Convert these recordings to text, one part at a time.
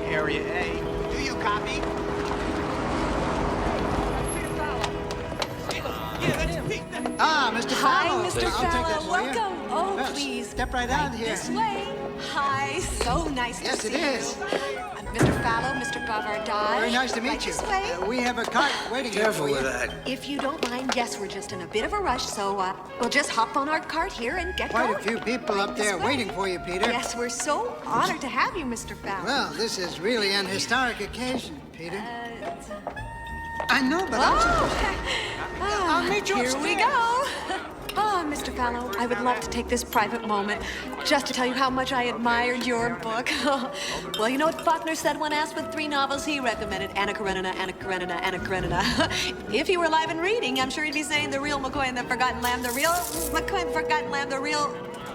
Area A. Do you copy? Ah, Mr. Fallow. Hi, Mr. Fallow. Welcome. Oh, Yes, please. step right out here. This way. Hi. So nice to see you. Yes, it is. I'm Mr. Fallow, Mr. Bavardage. Very nice to meet Right you. this way. We have a cart waiting here Careful for you. with that. If you don't mind, yes, we're just in a bit of a rush, so we'll just hop on our cart here and get Quite going. a few people up there This way. waiting for you, Peter. Yes, we're so honored to have you, Mr. Fallow. Well, this is really an historic occasion, Peter. It's- I know, but I'll meet you Here upstairs. we go. Oh, Mr. Fallow, I would love to take this private moment just to tell you how much I admired your book. Well, you know what Faulkner said when asked what 3 novels he recommended? Anna Karenina, Anna Karenina, Anna Karenina. If he were alive and reading, I'm sure he'd be saying The Real McCoy and the Forgotten Lamb, The Real McCoy and the Forgotten Lamb, The Real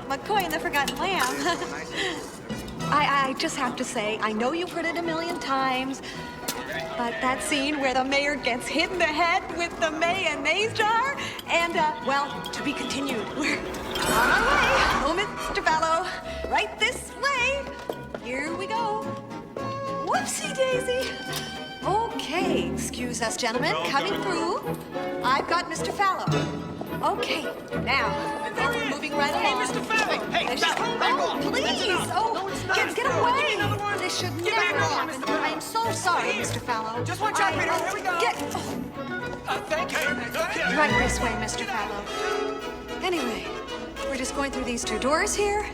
McCoy and the Forgotten Lamb. I just have to say, I know you've heard it a million times, but that scene where the mayor gets hit in the head with the mayonnaise jar, and, well, to be continued. We're on our way. Oh, Mr. Fallow, right this way. Here we go. Whoopsie daisy. Okay, excuse us, gentlemen. Coming through. I've got Mr. Fallow. Okay, now, we're moving right along. Hey, Mr. Fallow! Hey, Oh, please! Oh, get away! This should never happen. I'm so sorry, Mr. Fallow. Just watch out, Peter. Here we go. Thank you. Right this way, Mr. Fallow. Anyway, we're just going through these 2 doors here.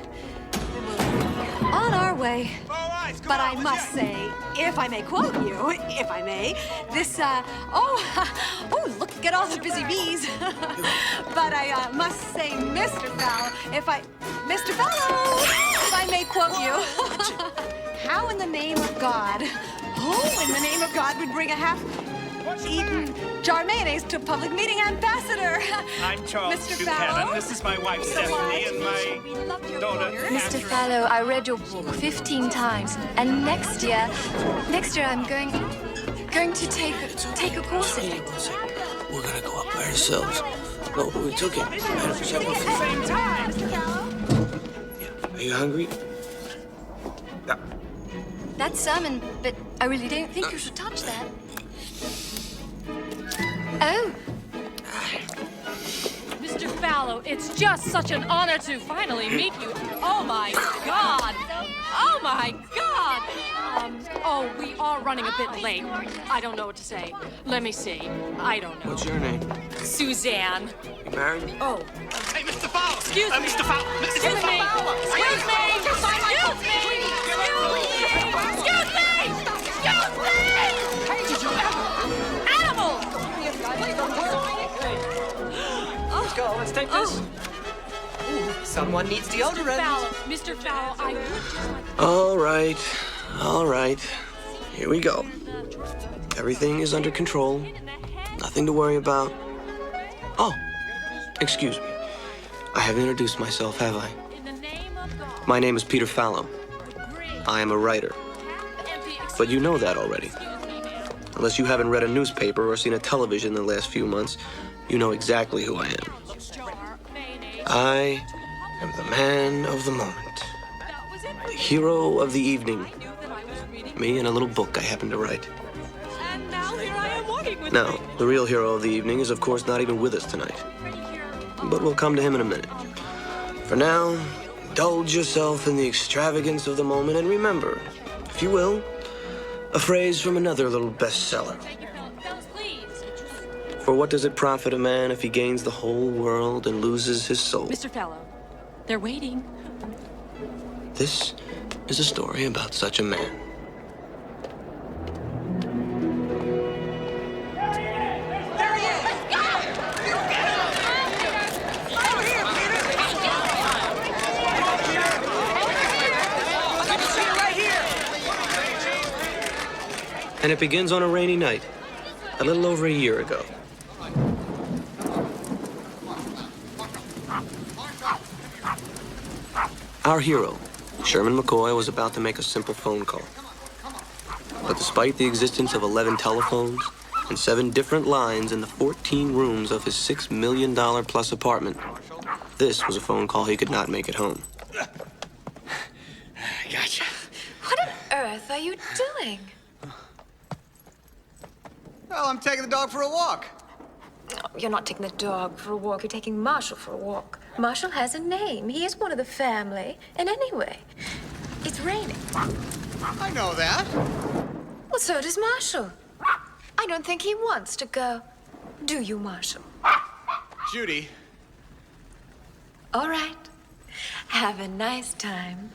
And we'll be on our way. But I must say, if I may quote you, if I may, this, oh, look at all the busy bees. But I must say, Mr. Fallow, Mr. Fallow, if I may quote you, how in the name of God, who in the name of God would bring a half-eaten jar of mayonnaise to a public meeting, Ambassador? I'm Charles Mr. Buchanan. Fallow? This is my wife, So Stephanie, glad and to my meet you. We love your daughter, lawyers. Mr. Fallow, I read your book 15 times, and next year I'm going to take a course in it. We're gonna go up by ourselves. No, we took him. same time. Are you hungry? Yeah. That's salmon, but I really don't think you should touch that. Oh, Mr. Fallow, it's just such an honor to finally meet you. Oh my God! Oh my God! Oh, we are running a bit late. I don't know what to say. Let me see. I don't know. What's your name? Suzanne. You married? Oh, Hey, Mr. Fallow! excuse me. Mr. Fallow! Excuse me. Excuse me. Excuse me. Excuse me. Excuse me. Animal! Let's go. Let's take this. Someone needs deodorant. Mr. Fallow, I would just like All right. Here we go. Everything is under control. Nothing to worry about. Oh, excuse me. I haven't introduced myself, have I? My name is Peter Fallow. I am a writer. But you know that already. Unless you haven't read a newspaper or seen a television in the last few months, you know exactly who I am. I am the man of the moment. The hero of the evening. Me and a little book I happen to write. And now here I am walking with Now, the real hero of the evening is, of course, not even with us tonight. But we'll come to him in a minute. For now, indulge yourself in the extravagance of the moment and remember, if you will, a phrase from another little bestseller. For what does it profit a man if he gains the whole world and loses his soul? Mr. Fallow, they're waiting. This is a story about such a man. And it begins on a rainy night, a little over a year ago. Our hero, Sherman McCoy, was about to make a simple phone call. But despite the existence of 11 telephones and 7 different lines in the 14 rooms of his $6 million plus apartment, this was a phone call he could not make at home. Gotcha. What on earth are you doing? Well, I'm taking the dog for a walk. You're not taking the dog for a walk. You're taking Marshall for a walk. Marshall has a name. He is one of the family. And anyway, it's raining. I know that. Well, so does Marshall. I don't think he wants to go. Do you, Marshall? Judy. All right. Have a nice time.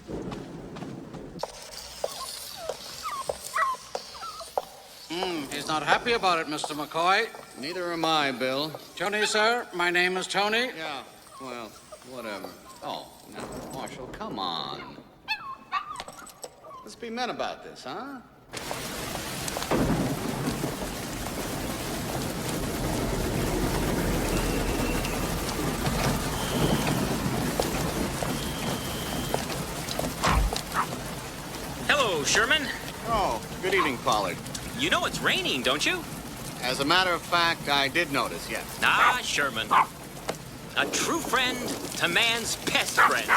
He's not happy about it, Mr. McCoy. Neither am I, Bill. Tony, sir, my name is Tony. Yeah, well, whatever. Oh, now, Marshall, come on. Let's be men about this, huh? Hello, Sherman. Oh, good evening, Pollard. You know it's raining, don't you? As a matter of fact, I did notice, yes. Ah, Sherman. A true friend to man's best friend.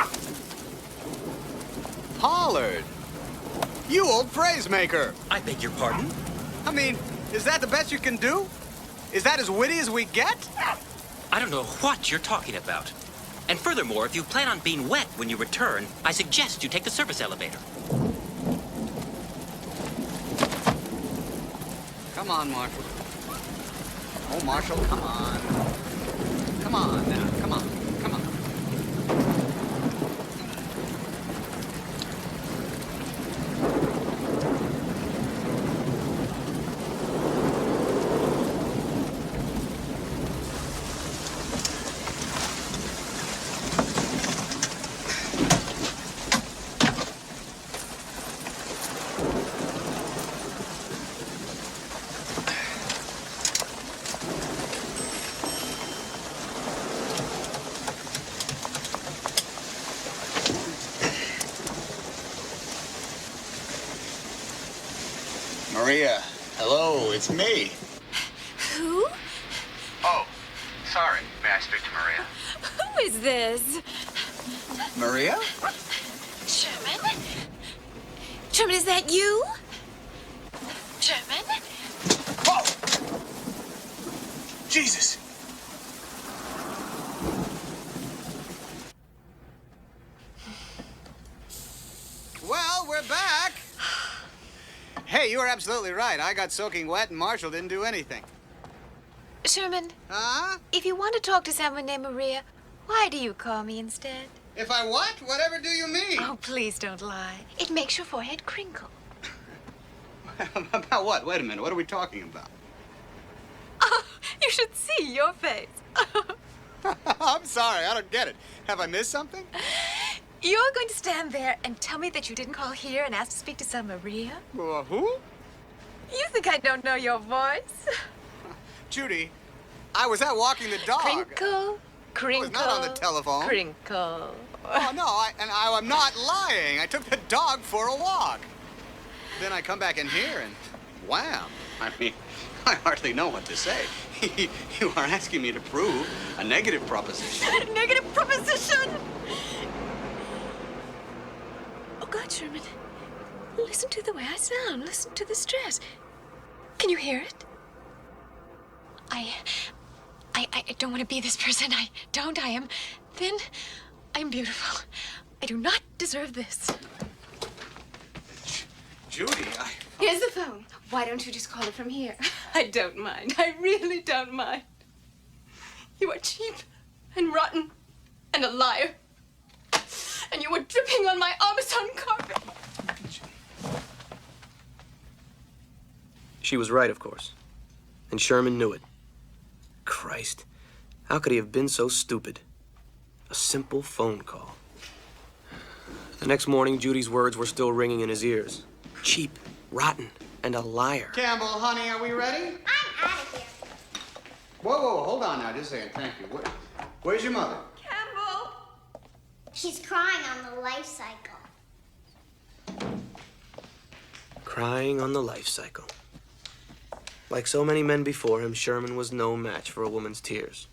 Pollard! You old phrase maker! I beg your pardon? I mean, is that the best you can do? Is that as witty as we get? I don't know what you're talking about. And furthermore, if you plan on being wet when you return, I suggest you take the service elevator. Come on, Marshall. Oh, Marshall, come on. Come on now, come on, come on. Maria, hello, it's me. Who? Oh, sorry. May I speak to Maria? Who is this? Maria? Sherman? Sherman, is that you? Sherman? Oh! Jesus! Well, we're back. Hey, you were absolutely right. I got soaking wet and Marshall didn't do anything. Sherman, Huh? if you want to talk to someone named Maria, why do you call me instead? If I what? Whatever do you mean? Oh, please don't lie. It makes your forehead crinkle. About what? Wait a minute. What are we talking about? Oh, you should see your face. I'm sorry. I don't get it. Have I missed something? You're going to stand there and tell me that you didn't call here and ask to speak to some Maria? Who? You think I don't know your voice? Judy, I was out walking the dog. Crinkle, crinkle. not on the telephone. Crinkle. Oh, no, I'm not lying. I took the dog for a walk. Then I come back in here and wham. I mean, I hardly know what to say. You are asking me to prove a negative proposition. Negative proposition! Oh, God, Sherman. Listen to the way I sound. Listen to the stress. Can you hear it? I don't want to be this person. I don't. I am thin. I am beautiful. I do not deserve this. Judy, Here's the phone. Why don't you just call it from here? I don't mind. I really don't mind. You are cheap and rotten and a liar. And you were dripping on my Amazon carpet. She was right, of course. And Sherman knew it. Christ, how could he have been so stupid? A simple phone call. The next morning, Judy's words were still ringing in his ears. Cheap, rotten, and a liar. Campbell, honey, are we ready? I'm out of here. Whoa, hold on now, just a second. Thank you. Where's your mother? Campbell! She's crying on the life cycle. Crying on the life cycle. Like so many men before him, Sherman was no match for a woman's tears.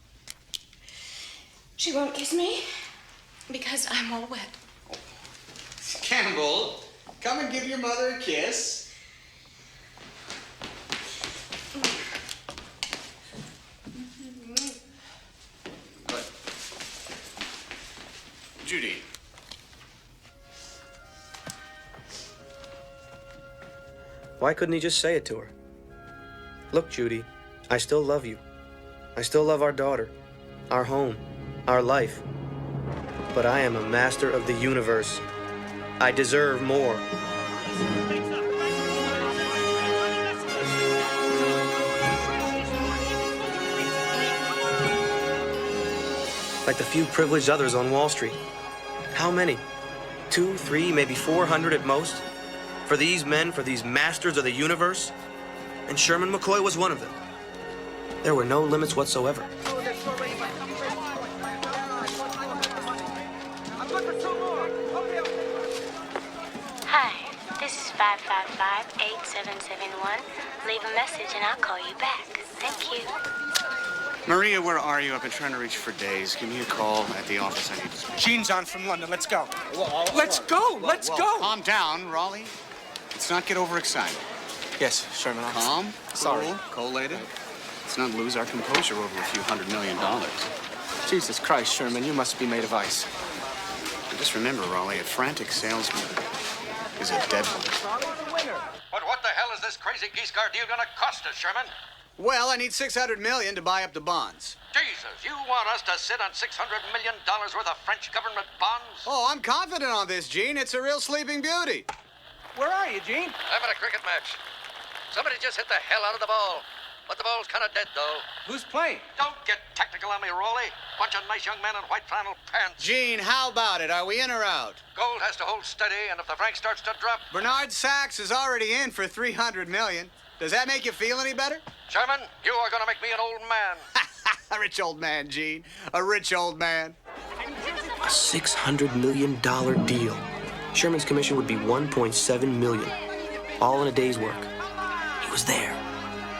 She won't kiss me because I'm all wet. Campbell, come and give your mother a kiss. Good. Judy. Why couldn't he just say it to her? Look, Judy, I still love you. I still love our daughter, our home, our life. But I am a master of the universe. I deserve more. Like the few privileged others on Wall Street. How many? 2, 3, maybe 400 at most? For these men, for these masters of the universe? And Sherman McCoy was one of them. There were no limits whatsoever. Hi, this is 555-8771. Leave a message and I'll call you back. Thank you. Maria, where are you? I've been trying to reach for days. Give me a call at the office. I need to speak. Gene's on from London. Let's go. Let's go. Let's go. Calm down, Raleigh. Let's not get overexcited. Yes, Sherman. Calm, Sorry. cool, collated. Let's not lose our composure over a few $100 million. Jesus Christ, Sherman, you must be made of ice. And just remember, Raleigh, a frantic salesman is a dead one. But what the hell is this crazy geese car deal gonna cost us, Sherman? Well, I need $600 million to buy up the bonds. Jesus, you want us to sit on $600 million worth of French government bonds? Oh, I'm confident on this, Gene. It's a real sleeping beauty. Where are you, Gene? I'm at a cricket match. Somebody just hit the hell out of the ball. But the ball's kind of dead, though. Who's playing? Don't get technical on me, Raleigh. Bunch of nice young men in white flannel pants. Gene, how about it? Are we in or out? Gold has to hold steady, and if the franc starts to drop... Bernard Sachs is already in for $300 million. Does that make you feel any better? Sherman, you are going to make me an old man. A rich old man, Gene. A rich old man. A $600 million deal. Sherman's commission would be $1.7 million. All in a day's work. He was there,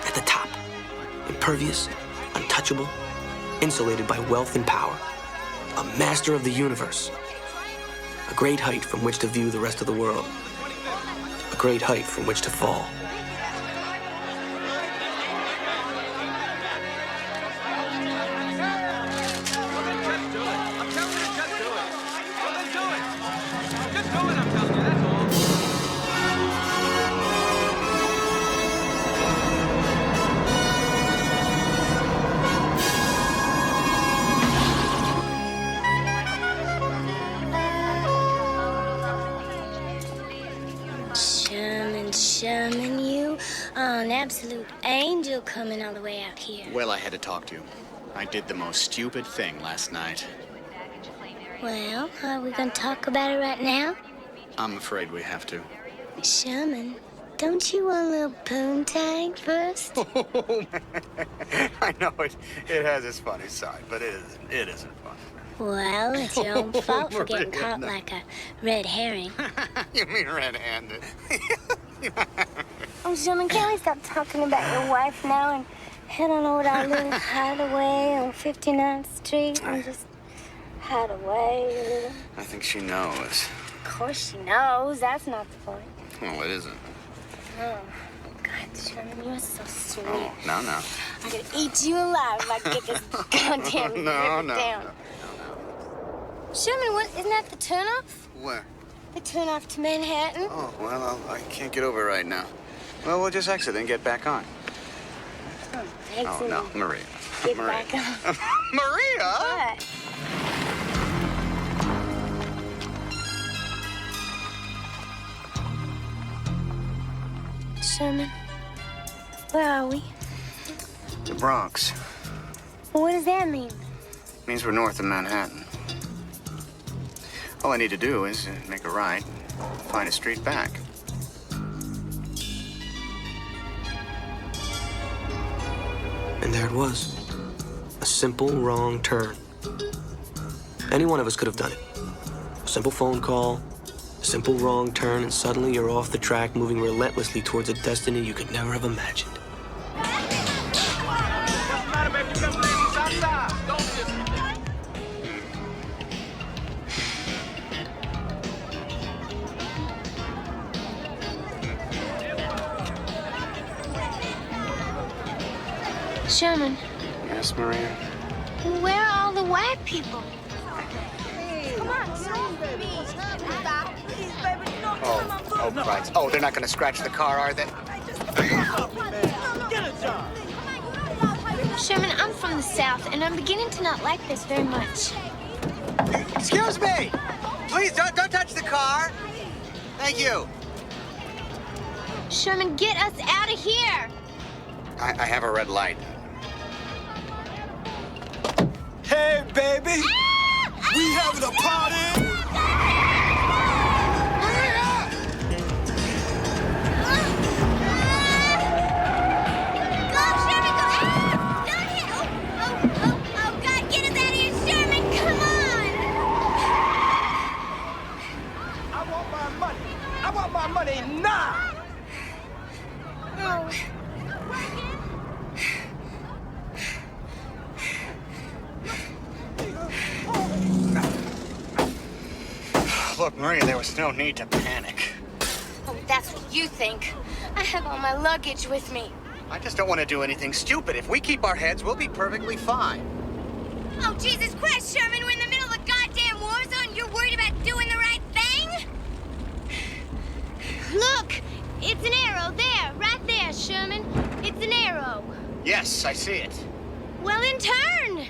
at the top. Impervious, untouchable, insulated by wealth and power. A master of the universe. A great height from which to view the rest of the world. A great height from which to fall. Sherman, you are an absolute angel coming all the way out here. Well, I had to talk to you. I did the most stupid thing last night. Well, are we going to talk about it right now? I'm afraid we have to. Sherman, don't you want a little poontang first? I know it has its funny side, but it isn't fun. Well, it's your own fault for getting caught like a red herring. You mean red-handed? Oh, Sherman, can't we stop talking about your wife now and head on over to our little hideaway on 59th Street and just hide away a little? I think she knows. Of course she knows. That's not the point. Well, it isn't. Oh, God, Sherman, you're so sweet. Oh, no. I could eat you alive if I could get this goddamn river down. No. Sherman, isn't that the turnoff? Where? The turnoff to Manhattan? Oh, well, I can't get over right now. Well, we'll just exit and get back on. Exit. Oh, no, Maria. Get Maria. back on. Maria! What? Sherman, where are we? The Bronx. Well, what does that mean? Means we're north of Manhattan. All I need to do is make a right, find a street back. And there it was. A simple wrong turn. Any one of us could have done it. A simple phone call, a simple wrong turn, and suddenly you're off the track, moving relentlessly towards a destiny you could never have imagined. Sherman, Yes, Maria? where are all the white people? Oh, Christ. Oh, they're not going to scratch the car, are they? Sherman, I'm from the South, and I'm beginning to not like this very much. Excuse me! Please, don't touch the car! Thank you. Sherman, get us out of here! I have a red light. Hey, baby! We having a party! Now! Oh. Look, Maria, there was no need to panic. Oh, that's what you think. I have all my luggage with me. I just don't want to do anything stupid. If we keep our heads, we'll be perfectly fine. Oh, Jesus Christ, Sherman, we're in the middle of a goddamn war zone. You're worried about doing the right thing? Look, it's an arrow there, right there, Sherman. It's an arrow. Yes, I see it. Well, then turn.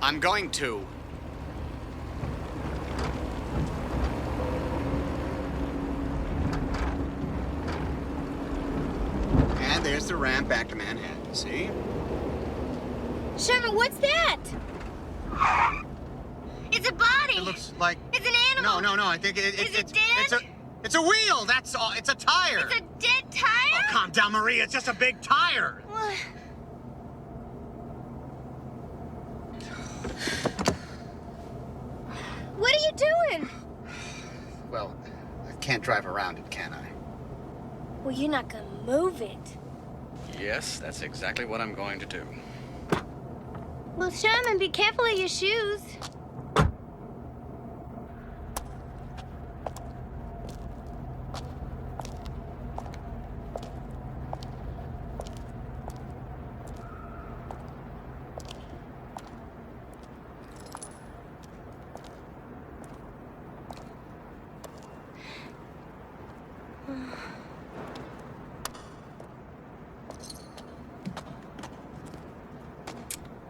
I'm going to. And there's the ramp back to Manhattan, see? Sherman, what's that? It's a body. It looks like... It's an animal. No, I think Is it dead? It's a wheel, that's all. It's a tire. It's a dead tire? Oh, calm down, Maria. It's just a big tire. What? What are you doing? Well, I can't drive around it, can I? Well, you're not gonna move it. Yes, that's exactly what I'm going to do. Well, Sherman, be careful of your shoes.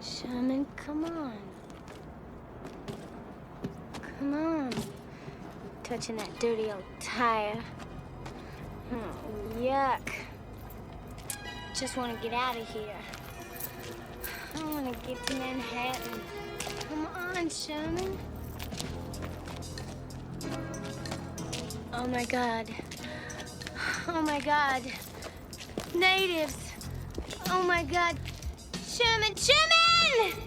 Sherman, come on. Come on. Touching that dirty old tire. Oh, yuck. Just want to get out of here. I want to get to Manhattan. Come on, Sherman. Oh, my God. Oh, my God. Natives. Oh, my God. Sherman! Sherman!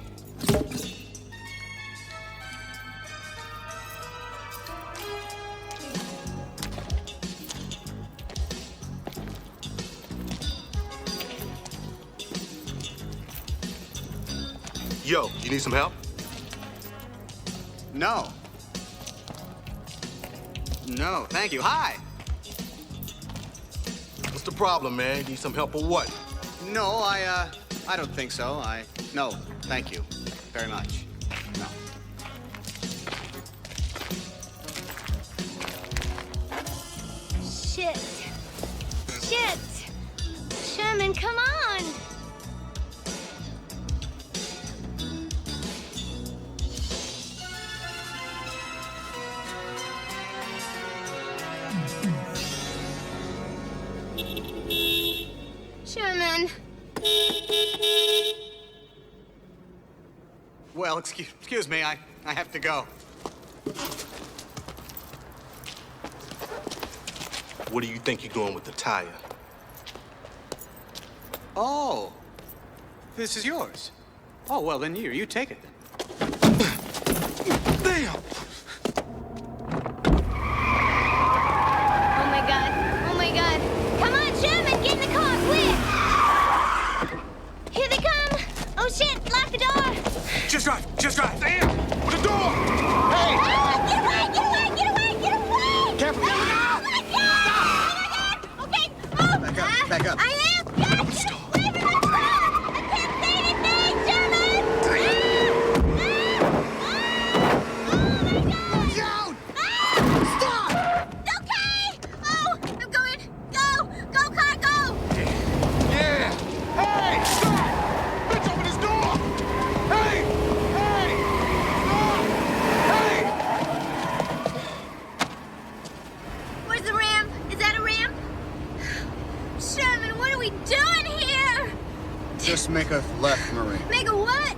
Yo, you need some help? No. No, thank you. Hi. the problem, man? Need some help or what? No, I don't think so. No, thank you very much. No. Shit. Sherman, come on. Sherman. Well, excuse me. I have to go. What do you think you're doing with the tire? Oh, this is yours. Oh, well, then you take it then. Damn! Oh my God. Come on, Sherman, get in the car, quick. Here they come. Oh shit, lock the door. Just right. Damn! With the door! Hey! Get away! Careful! Oh my God! Okay, oh. Back up. I am. Get away from the car! I can't say anything, Sherman! Stop! It's okay! Oh, I'm going. Go, car, go! Yeah! Hey! Stop! Bitch, open this door! Hey! Where's the ramp? Is that a ramp? Sherman, what are we doing here? Just make a left, Marie. Make a what?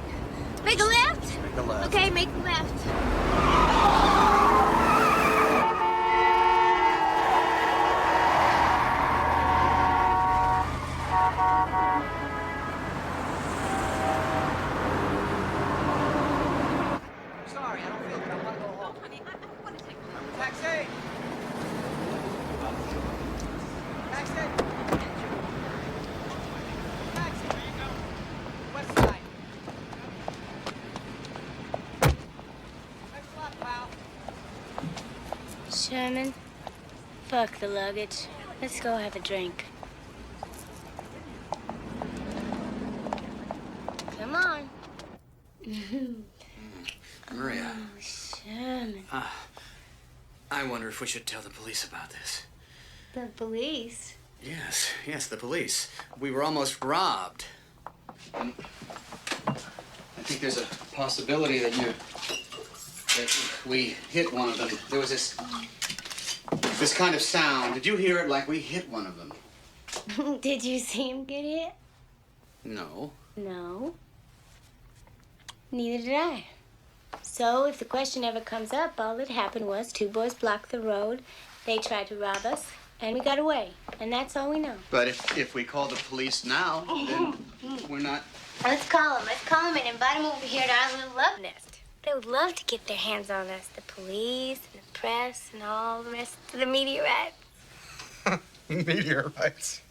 Make a left? Make a left. Okay, make a left. Sorry, I don't feel good. I want to go home. Honey, I want to take a taxi. Taxi. West side. Thanks a lot, pal. Sherman, fuck the luggage. Let's go have a drink. Come on. Maria. Oh, Sherman. I wonder if we should tell the police about this. The police? Yes, the police. We were almost robbed. I think there's a possibility that we hit one of them. There was this kind of sound. Did you hear it like we hit one of them? Did you see him get hit? No. No. Neither did I. So if the question ever comes up, all that happened was 2 boys blocked the road, they tried to rob us, and we got away. And that's all we know. But if we call the police now, then we're not... Let's call them and invite them over here to our little love nest. They would love to get their hands on us, the police and the press and all the rest of the meteorites. Meteorites?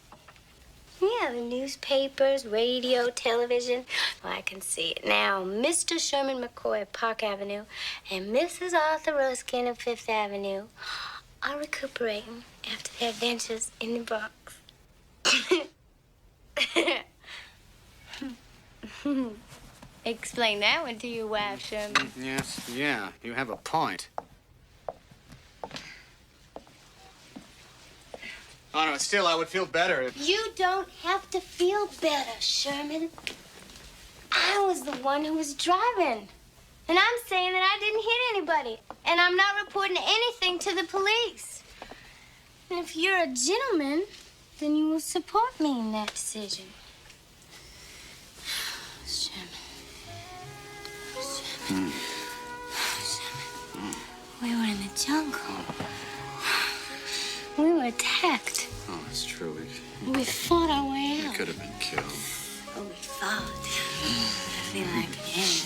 Yeah, the newspapers, radio, television. Well, I can see it now. Mr. Sherman McCoy of Park Avenue and Mrs. Arthur Ruskin of Fifth Avenue are recuperating after their adventures in the Bronx. Explain that one to your wife, Sherman. Yes, yeah, you have a point. Oh, no, still, I would feel better if... You don't have to feel better, Sherman. I was the one who was driving. And I'm saying that I didn't hit anybody. And I'm not reporting anything to the police. And if you're a gentleman, then you will support me in that decision. Sherman. We were in the jungle. We were attacked. Oh, it's true. We fought our way out. We could have been killed. Oh, we fought. I feel like him.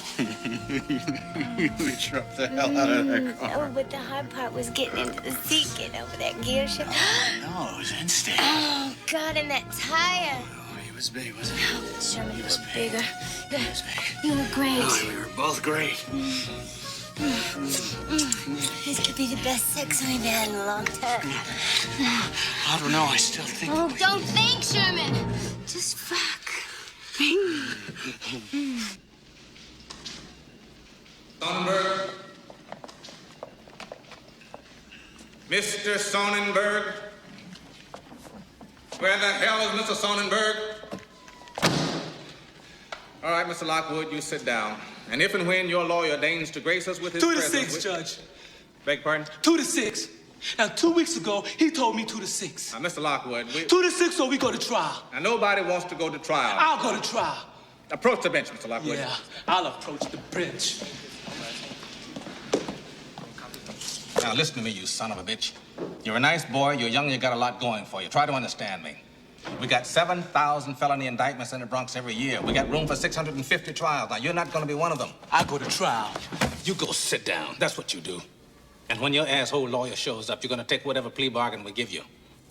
We dropped the hell out of that car. Oh, but the hard part was getting into the seat, getting over that gear shift. No, it was instinct. Oh, God, and that tire. Oh, he was big, wasn't he? Oh, Sherman, He you was were big. bigger. He was big. You were great. Oh, we were both great. This could be the best sex I've had in a long time. I don't know. I still think. Oh, don't think, Sherman. Just fuck. Sonnenberg? Mr. Sonnenberg? Where the hell is Mr. Sonnenberg? All right, Mr. Lockwood, you sit down. And if and when your lawyer deigns to grace us with his 2 to presence... 6, Judge. Beg pardon? 2 to 6. Now, 2 weeks ago, he told me 2 to 6. Now, Mr. Lockwood, 2 to 6, or we go to trial. Now, nobody wants to go to trial. I'll go to trial. Approach the bench, Mr. Lockwood. Yeah, I'll approach the bench. Now, listen to me, you son of a bitch. You're a nice boy, you're young, you got a lot going for you. Try to understand me. We got 7,000 felony indictments in the Bronx every year. We got room for 650 trials. Now, you're not going to be one of them. I go to trial. You go sit down. That's what you do. And when your asshole lawyer shows up, you're going to take whatever plea bargain we give you.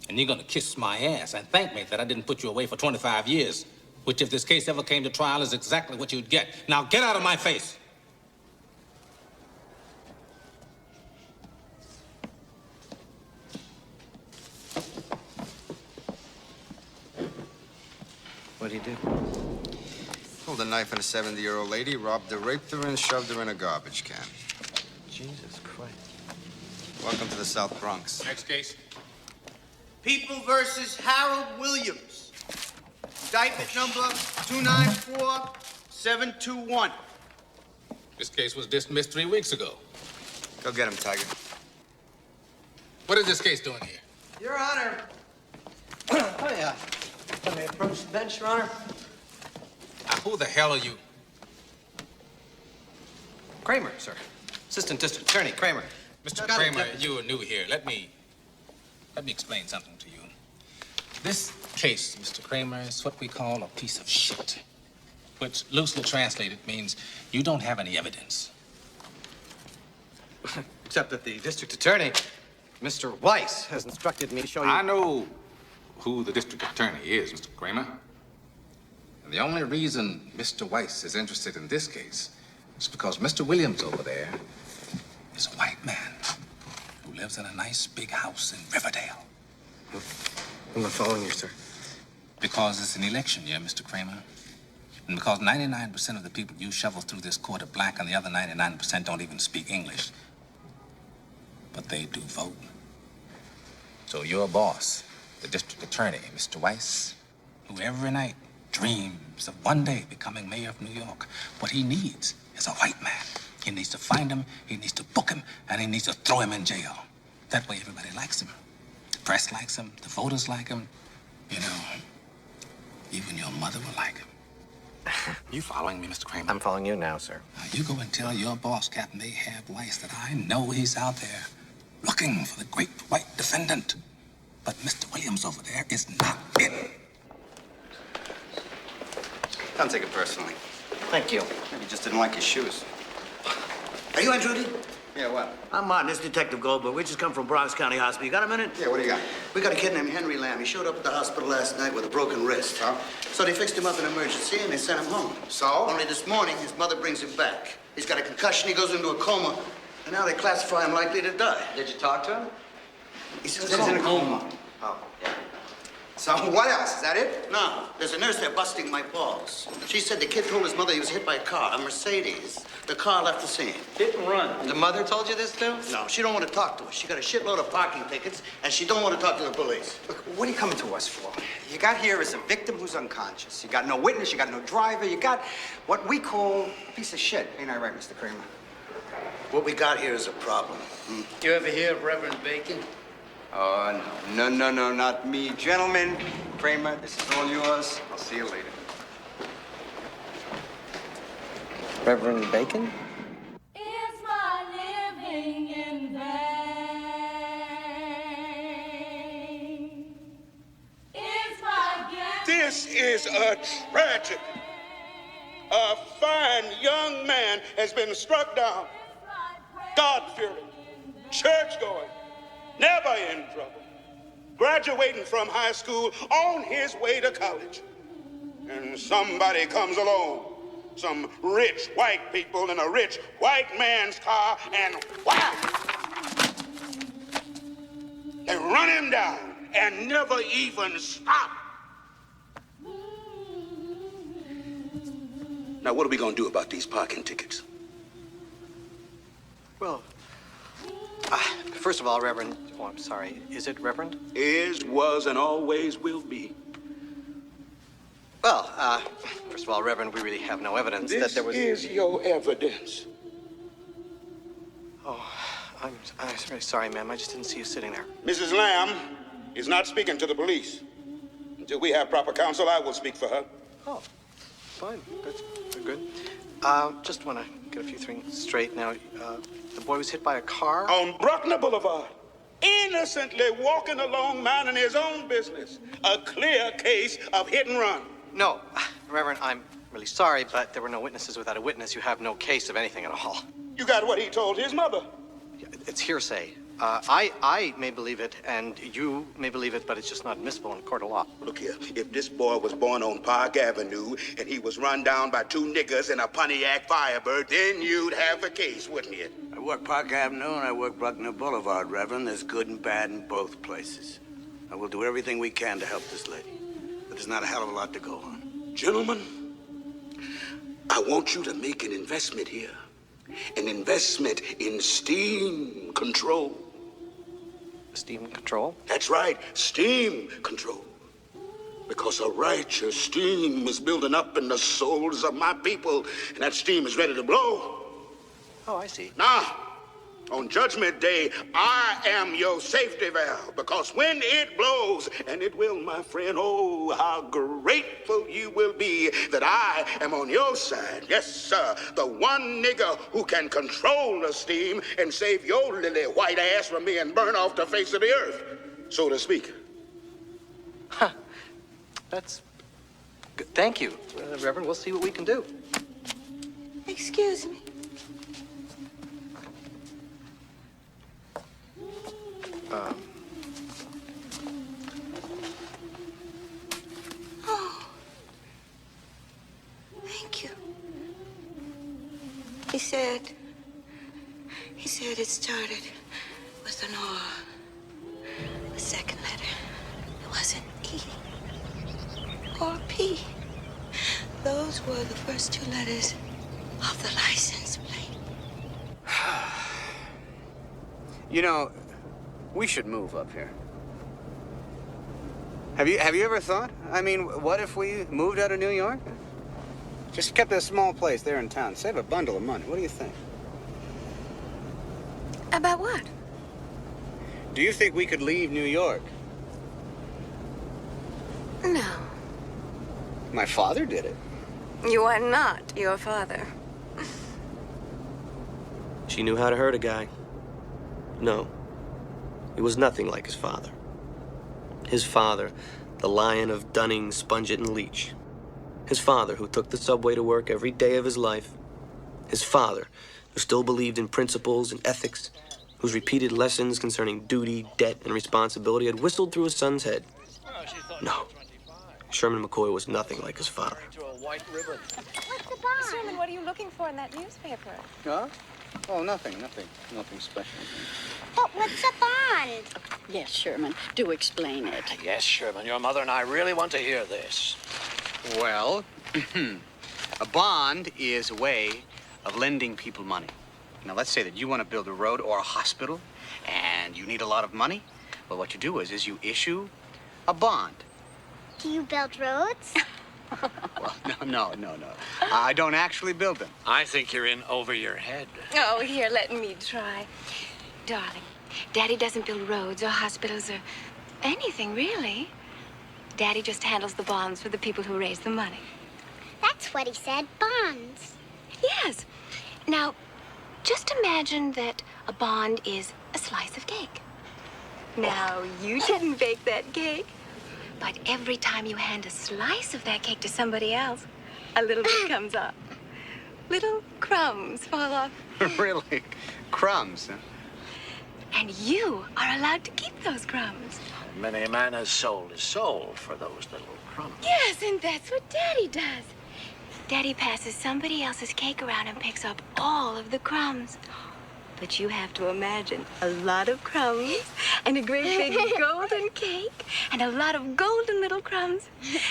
And you're going to kiss my ass and thank me that I didn't put you away for 25 years, which, if this case ever came to trial, is exactly what you'd get. Now, get out of my face. What'd he do? Pulled a knife on a 70-year-old lady, robbed her, raped her, and shoved her in a garbage can. Jesus Christ. Welcome to the South Bronx. Next case. People versus Harold Williams. Indictment number 294721. This case was dismissed 3 weeks ago. Go get him, Tiger. What is this case doing here? Your Honor. Oh, yeah. Let me approach the bench, Your Honor. Now, who the hell are you? Kramer, sir. Assistant District Attorney Kramer. Mr. Kramer, you are new here. Let me explain something to you. This case, Mr. Kramer, is what we call a piece of shit, which loosely translated means you don't have any evidence. Except that the District Attorney, Mr. Weiss, has instructed me to show you... I know who the district attorney is, Mr. Kramer. And the only reason Mr. Weiss is interested in this case is because Mr. Williams over there is a white man who lives in a nice big house in Riverdale. I'm not following you, sir. Because it's an election year, Mr. Kramer. And because 99% of the people you shovel through this court are black and the other 99% don't even speak English. But they do vote. So your boss, the district attorney, Mr. Weiss, who every night dreams of one day becoming mayor of New York, what he needs is a white man. He needs to find him, he needs to book him, and he needs to throw him in jail. That way everybody likes him. The press likes him, the voters like him. You know, even your mother will like him. You following me, Mr. Kramer? I'm following you now, sir. Now, you go and tell your boss, Captain Ahab Weiss, that I know he's out there looking for the great white defendant. But Mr. Williams over there is not it. Don't take it personally. Thank you. Maybe you just didn't like his shoes. Are you on duty? Yeah, what? I'm Martin. This is Detective Goldberg. We just come from Bronx County Hospital. You got a minute? Yeah, what do you got? We got a kid named Henry Lamb. He showed up at the hospital last night with a broken wrist. Oh? So they fixed him up in emergency and they sent him home. So? Only this morning, his mother brings him back. He's got a concussion. He goes into a coma. And now they classify him likely to die. Did you talk to him? He says He's in a coma. Oh, yeah. So what else? Is that it? No. There's a nurse there busting my balls. She said the kid told his mother he was hit by a car, a Mercedes. The car left the scene. Hit and run. The mother told you this, too? No, she don't want to talk to us. She got a shitload of parking tickets, and she don't want to talk to the police. Look, what are you coming to us for? You got here as a victim who's unconscious. You got no witness, you got no driver, you got what we call a piece of shit. Ain't I right, Mr. Kramer? What we got here is a problem. You ever hear of Reverend Bacon? Oh, no, not me. Gentlemen, Kramer, this is all yours. I'll see you later. Reverend Bacon? Is my living in vain? Is my guess? This is a tragedy. A fine young man has been struck down. God-fearing, church-going, never in trouble, graduating from high school on his way to college. And somebody comes along Some rich white people in a rich white man's car, and whap! They run him down and never even stop. Now, what are we gonna do about these parking tickets? Well, first of all, Reverend, oh, I'm sorry, is it Reverend? Is, was, and always will be. Well, first of all, Reverend, we really have no evidence that there was... This is your evidence. Oh, I'm really sorry, ma'am. I just didn't see you sitting there. Mrs. Lamb is not speaking to the police. Until we have proper counsel, I will speak for her. Oh, fine. That's good. Just want to get a few things straight now. The boy was hit by a car? On Bruckner Boulevard. Innocently walking along, minding his own business. A clear case of hit and run. No, Reverend, I'm really sorry, but there were no witnesses. Without a witness, you have no case of anything at all. You got what he told his mother. It's hearsay. I may believe it, and you may believe it, but it's just not admissible in a court of law. Look here, if this boy was born on Park Avenue and he was run down by two niggers in a Pontiac Firebird, then you'd have a case, wouldn't you? I work Park Avenue and I work Bruckner Boulevard, Reverend. There's good and bad in both places. I will do everything we can to help this lady. But there's not a hell of a lot to go on. Gentlemen, I want you to make an investment here. An investment in steam control. Steam control? That's right, steam control. Because a righteous steam is building up in the souls of my people, and that steam is ready to blow. Oh, I see. Now, on Judgment Day, I am your safety valve, because when it blows, and it will, my friend, oh, how grateful you will be that I am on your side. Yes, sir, the one nigger who can control the steam and save your lily white ass from being burned off the face of the earth, so to speak. Huh. That's good. Thank you, Reverend. We'll see what we can do. Excuse me. Oh. Thank you. He said it started with an R. The second letter, it wasn't E or P. Those were the first two letters of the license plate. You know, we should move up here. Have you ever thought? I mean, what if we moved out of New York? Just kept a small place there in town. Save a bundle of money. What do you think? About what? Do you think we could leave New York? No. My father did it. You are not your father. She knew how to hurt a guy. No. He was nothing like his father. His father, the Lion of Dunning, Spongett, and Leach. His father, who took the subway to work every day of his life. His father, who still believed in principles and ethics, whose repeated lessons concerning duty, debt, and responsibility had whistled through his son's head. No. Sherman McCoy was nothing like his father. What's the bond? Sherman, what are you looking for in that newspaper? Huh? Oh, nothing special. But what's a bond? Yes, Sherman, do explain it. Yes, Sherman, your mother and I really want to hear this. Well, a bond is a way of lending people money. Now, let's say that you want to build a road or a hospital, and you need a lot of money. Well, what you do is you issue a bond. Do you build roads? Well, no. I don't actually build them. I think you're in over your head. Oh, here, let me try. Darling, Daddy doesn't build roads or hospitals or anything, really. Daddy just handles the bonds for the people who raise the money. That's what he said, bonds. Yes. Now, just imagine that a bond is a slice of cake. Now, you didn't bake that cake, but every time you hand a slice of that cake to somebody else, a little bit comes off. Little crumbs fall off. Really? Crumbs, huh? And you are allowed to keep those crumbs. Many a man has sold his soul for those little crumbs. Yes, and that's what Daddy does. Daddy passes somebody else's cake around and picks up all of the crumbs. But you have to imagine a lot of crumbs and a great big golden cake and a lot of golden little crumbs.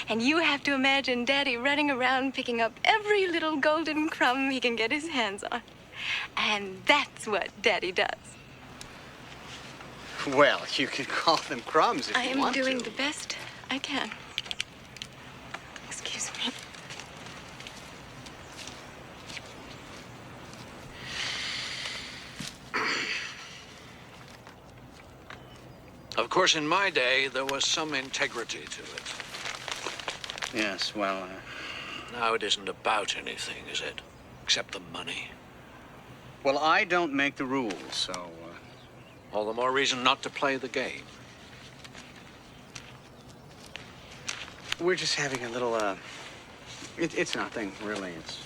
And you have to imagine Daddy running around picking up every little golden crumb he can get his hands on. And that's what Daddy does. Well, you can call them crumbs if I you am want doing to. the best I can. Excuse me. Of course, in my day, there was some integrity to it. Yes, well, Now it isn't about anything, is it? Except the money. Well, I don't make the rules, so... All the more reason not to play the game. We're just having a little, It's nothing, really. It's...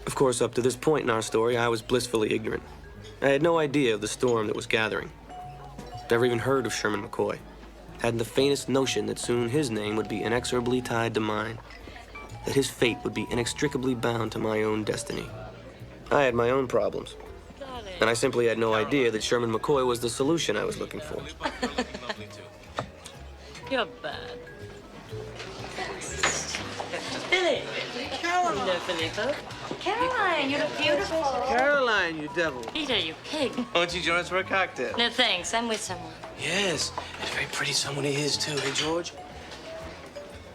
Of course, up to this point in our story, I was blissfully ignorant. I had no idea of the storm that was gathering. Never even heard of Sherman McCoy. Hadn't the faintest notion that soon his name would be inexorably tied to mine. That his fate would be inextricably bound to my own destiny. I had my own problems. And I simply had no idea that Sherman McCoy was the solution I was looking for. You're bad. Billy. Caroline. Hello, Filippo. Caroline, you look beautiful. Caroline, you devil. Peter, you pig. Why don't you join us for a cocktail? No thanks, I'm with someone. Yes, and a very pretty someone he is, too, hey, George?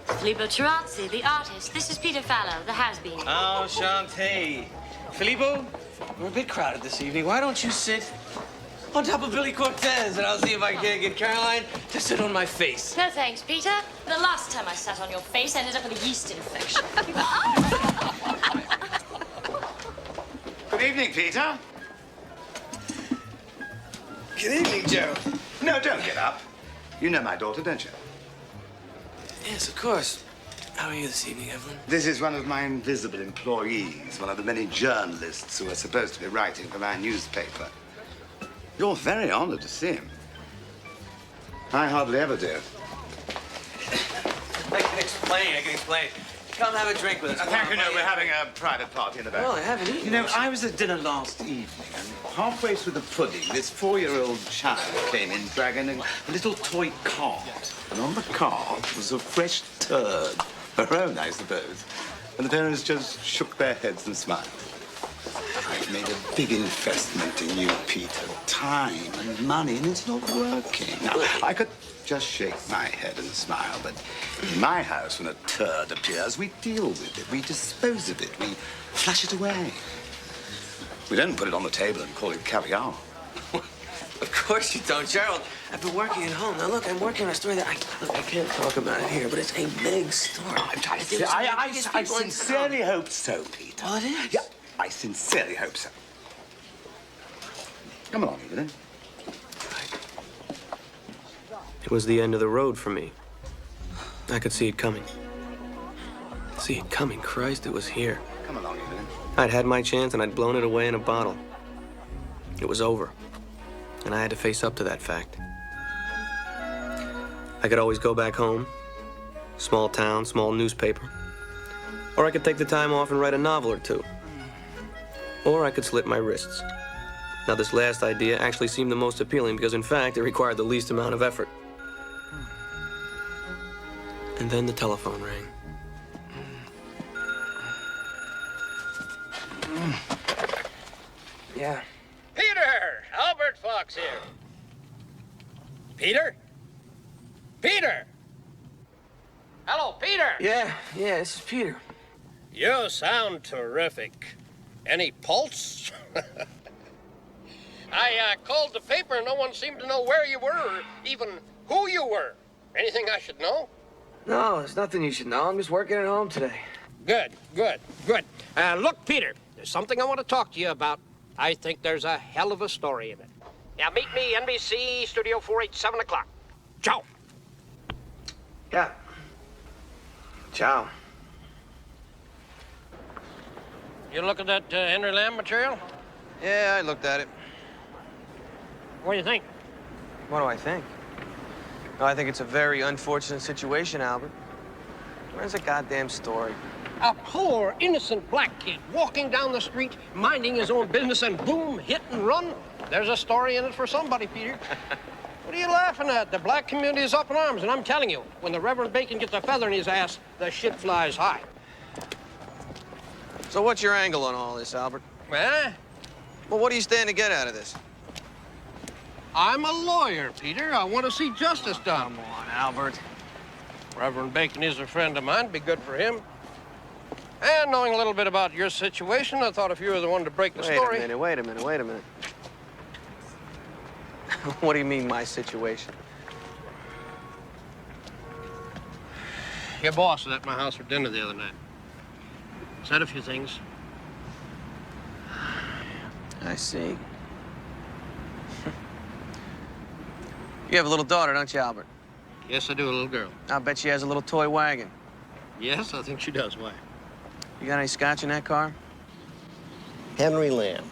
Filippo Tarazzi, the artist. This is Peter Fallow, the has-been. Oh, Shantae. Filippo, we're a bit crowded this evening. Why don't you sit on top of Billy Cortez, and I'll see if I can't get Caroline to sit on my face. No thanks, Peter. The last time I sat on your face, I ended up with a yeast infection. Good evening, Peter. Good evening, Joe. No, don't get up. You know my daughter, don't you? Yes, of course. How are you this evening, Evelyn? This is one of my invisible employees, one of the many journalists who are supposed to be writing for my newspaper. You're very honored to see him. I hardly ever do. I can explain. Come have a drink with us. Thank you, no, we're having a private party in the back. Well, I haven't eaten. You know, I was at dinner last evening, and halfway through the pudding, this 4-year-old child came in dragging a little toy cart. And on the cart was a fresh turd. Her own, I suppose. And the parents just shook their heads and smiled. I've made a big investment in you, Peter. Time and money, and it's not working. Now, I could just shake my head and smile, but in my house, when a turd appears, we deal with it, we dispose of it, we flush it away. We don't put it on the table and call it caviar. Of course you don't, Gerald. I've been working at home. Now, look, I'm working on a story that I can't talk about it here, but it's a big story. I sincerely hope so, Peter. Well, it is. Yeah, I sincerely hope so. Come along, Evelyn. It was the end of the road for me. I could see it coming. See it coming. Christ, it was here. Come along, Evelyn. I'd had my chance, and I'd blown it away in a bottle. It was over. And I had to face up to that fact. I could always go back home. Small town, small newspaper. Or I could take the time off and write a novel or two. Or I could slit my wrists. Now, this last idea actually seemed the most appealing because, in fact, it required the least amount of effort. And then the telephone rang. Yeah. Peter! Albert Fox here. Peter? Peter! Hello, Peter! Yeah, this is Peter. You sound terrific. Any pulse? I called the paper and no one seemed to know where you were or even who you were. Anything I should know? No, there's nothing you should know. I'm just working at home today. Good. Look, Peter, there's something I want to talk to you about. I think there's a hell of a story in it. Now, meet me, NBC, Studio 48, 7 o'clock. Ciao. Yeah. Ciao. You look at that Henry Lamb material? Yeah, I looked at it. What do you think? What do I think? No, I think it's a very unfortunate situation, Albert. Where's the goddamn story? A poor, innocent black kid walking down the street, minding his own business, and boom, hit and run. There's a story in it for somebody, Peter. What are you laughing at? The black community is up in arms, and I'm telling you, when the Reverend Bacon gets a feather in his ass, the shit flies high. So what's your angle on all this, Albert? Huh? Well, what do you stand to get out of this? I'm a lawyer, Peter. I want to see justice done. Come on, Albert. Reverend Bacon is a friend of mine. Be good for him. And knowing a little bit about your situation, I thought if you were the one to break the story... Wait a minute. What do you mean, my situation? Your boss was at my house for dinner the other night. Said a few things. I see. You have a little daughter, don't you, Albert? Yes, I do, a little girl. I'll bet she has a little toy wagon. Yes, I think she does. Why? You got any scotch in that car? Henry Lamb.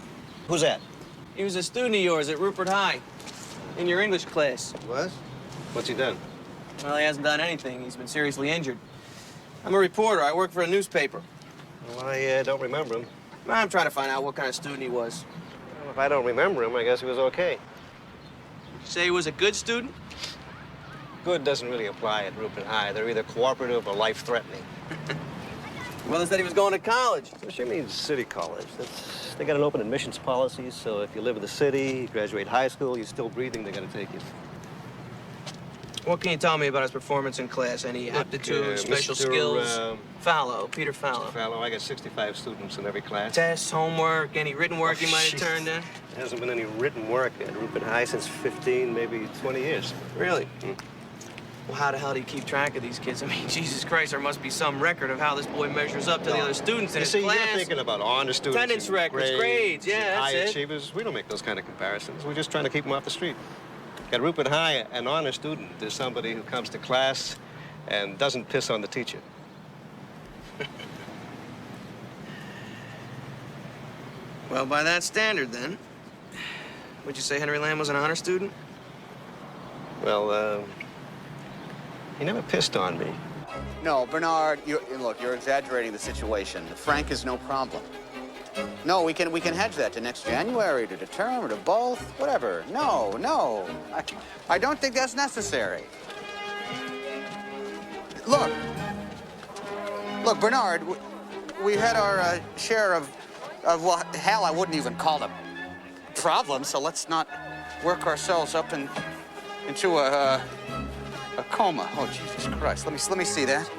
Who's that? He was a student of yours at Rupert High, in your English class. Was? What's he done? Well, he hasn't done anything. He's been seriously injured. I'm a reporter. I work for a newspaper. Well, I don't remember him. I'm trying to find out what kind of student he was. Well, if I don't remember him, I guess he was okay. Say he was a good student? Good doesn't really apply at Rupert High. They're either cooperative or life-threatening. Well, he said he was going to college. Well, she means city college. They got an open admissions policy, so if you live in the city, you graduate high school, you're still breathing, they're going to take you. What can you tell me about his performance in class? Any aptitude, special skills? Fallow, Peter Fallow. Mr. Fallow, I got 65 students in every class. Tests, homework, any written work he might have turned in? There hasn't been any written work at Rupert High since 15, maybe 20 years. Really? Well, how the hell do you keep track of these kids? I mean, Jesus Christ, there must be some record of how this boy measures up to the other students in his class. You're thinking about honor students. Attendance records, grades, yeah, high that's it. achievers. We don't make those kind of comparisons. We're just trying to keep them off the street. At Rupert High, an honor student is somebody who comes to class and doesn't piss on the teacher. Well, by that standard, then, would you say Henry Lamb was an honor student? Well, he never pissed on me. No, Bernard, look, you're exaggerating the situation. Frank is no problem. No, we can hedge that to next January, to term, or to both, whatever. No. I don't think that's necessary. Look, Bernard, we had our share of, well, hell, I wouldn't even call them problems, so let's not work ourselves up into a coma. Oh, Jesus Christ. Let me see that.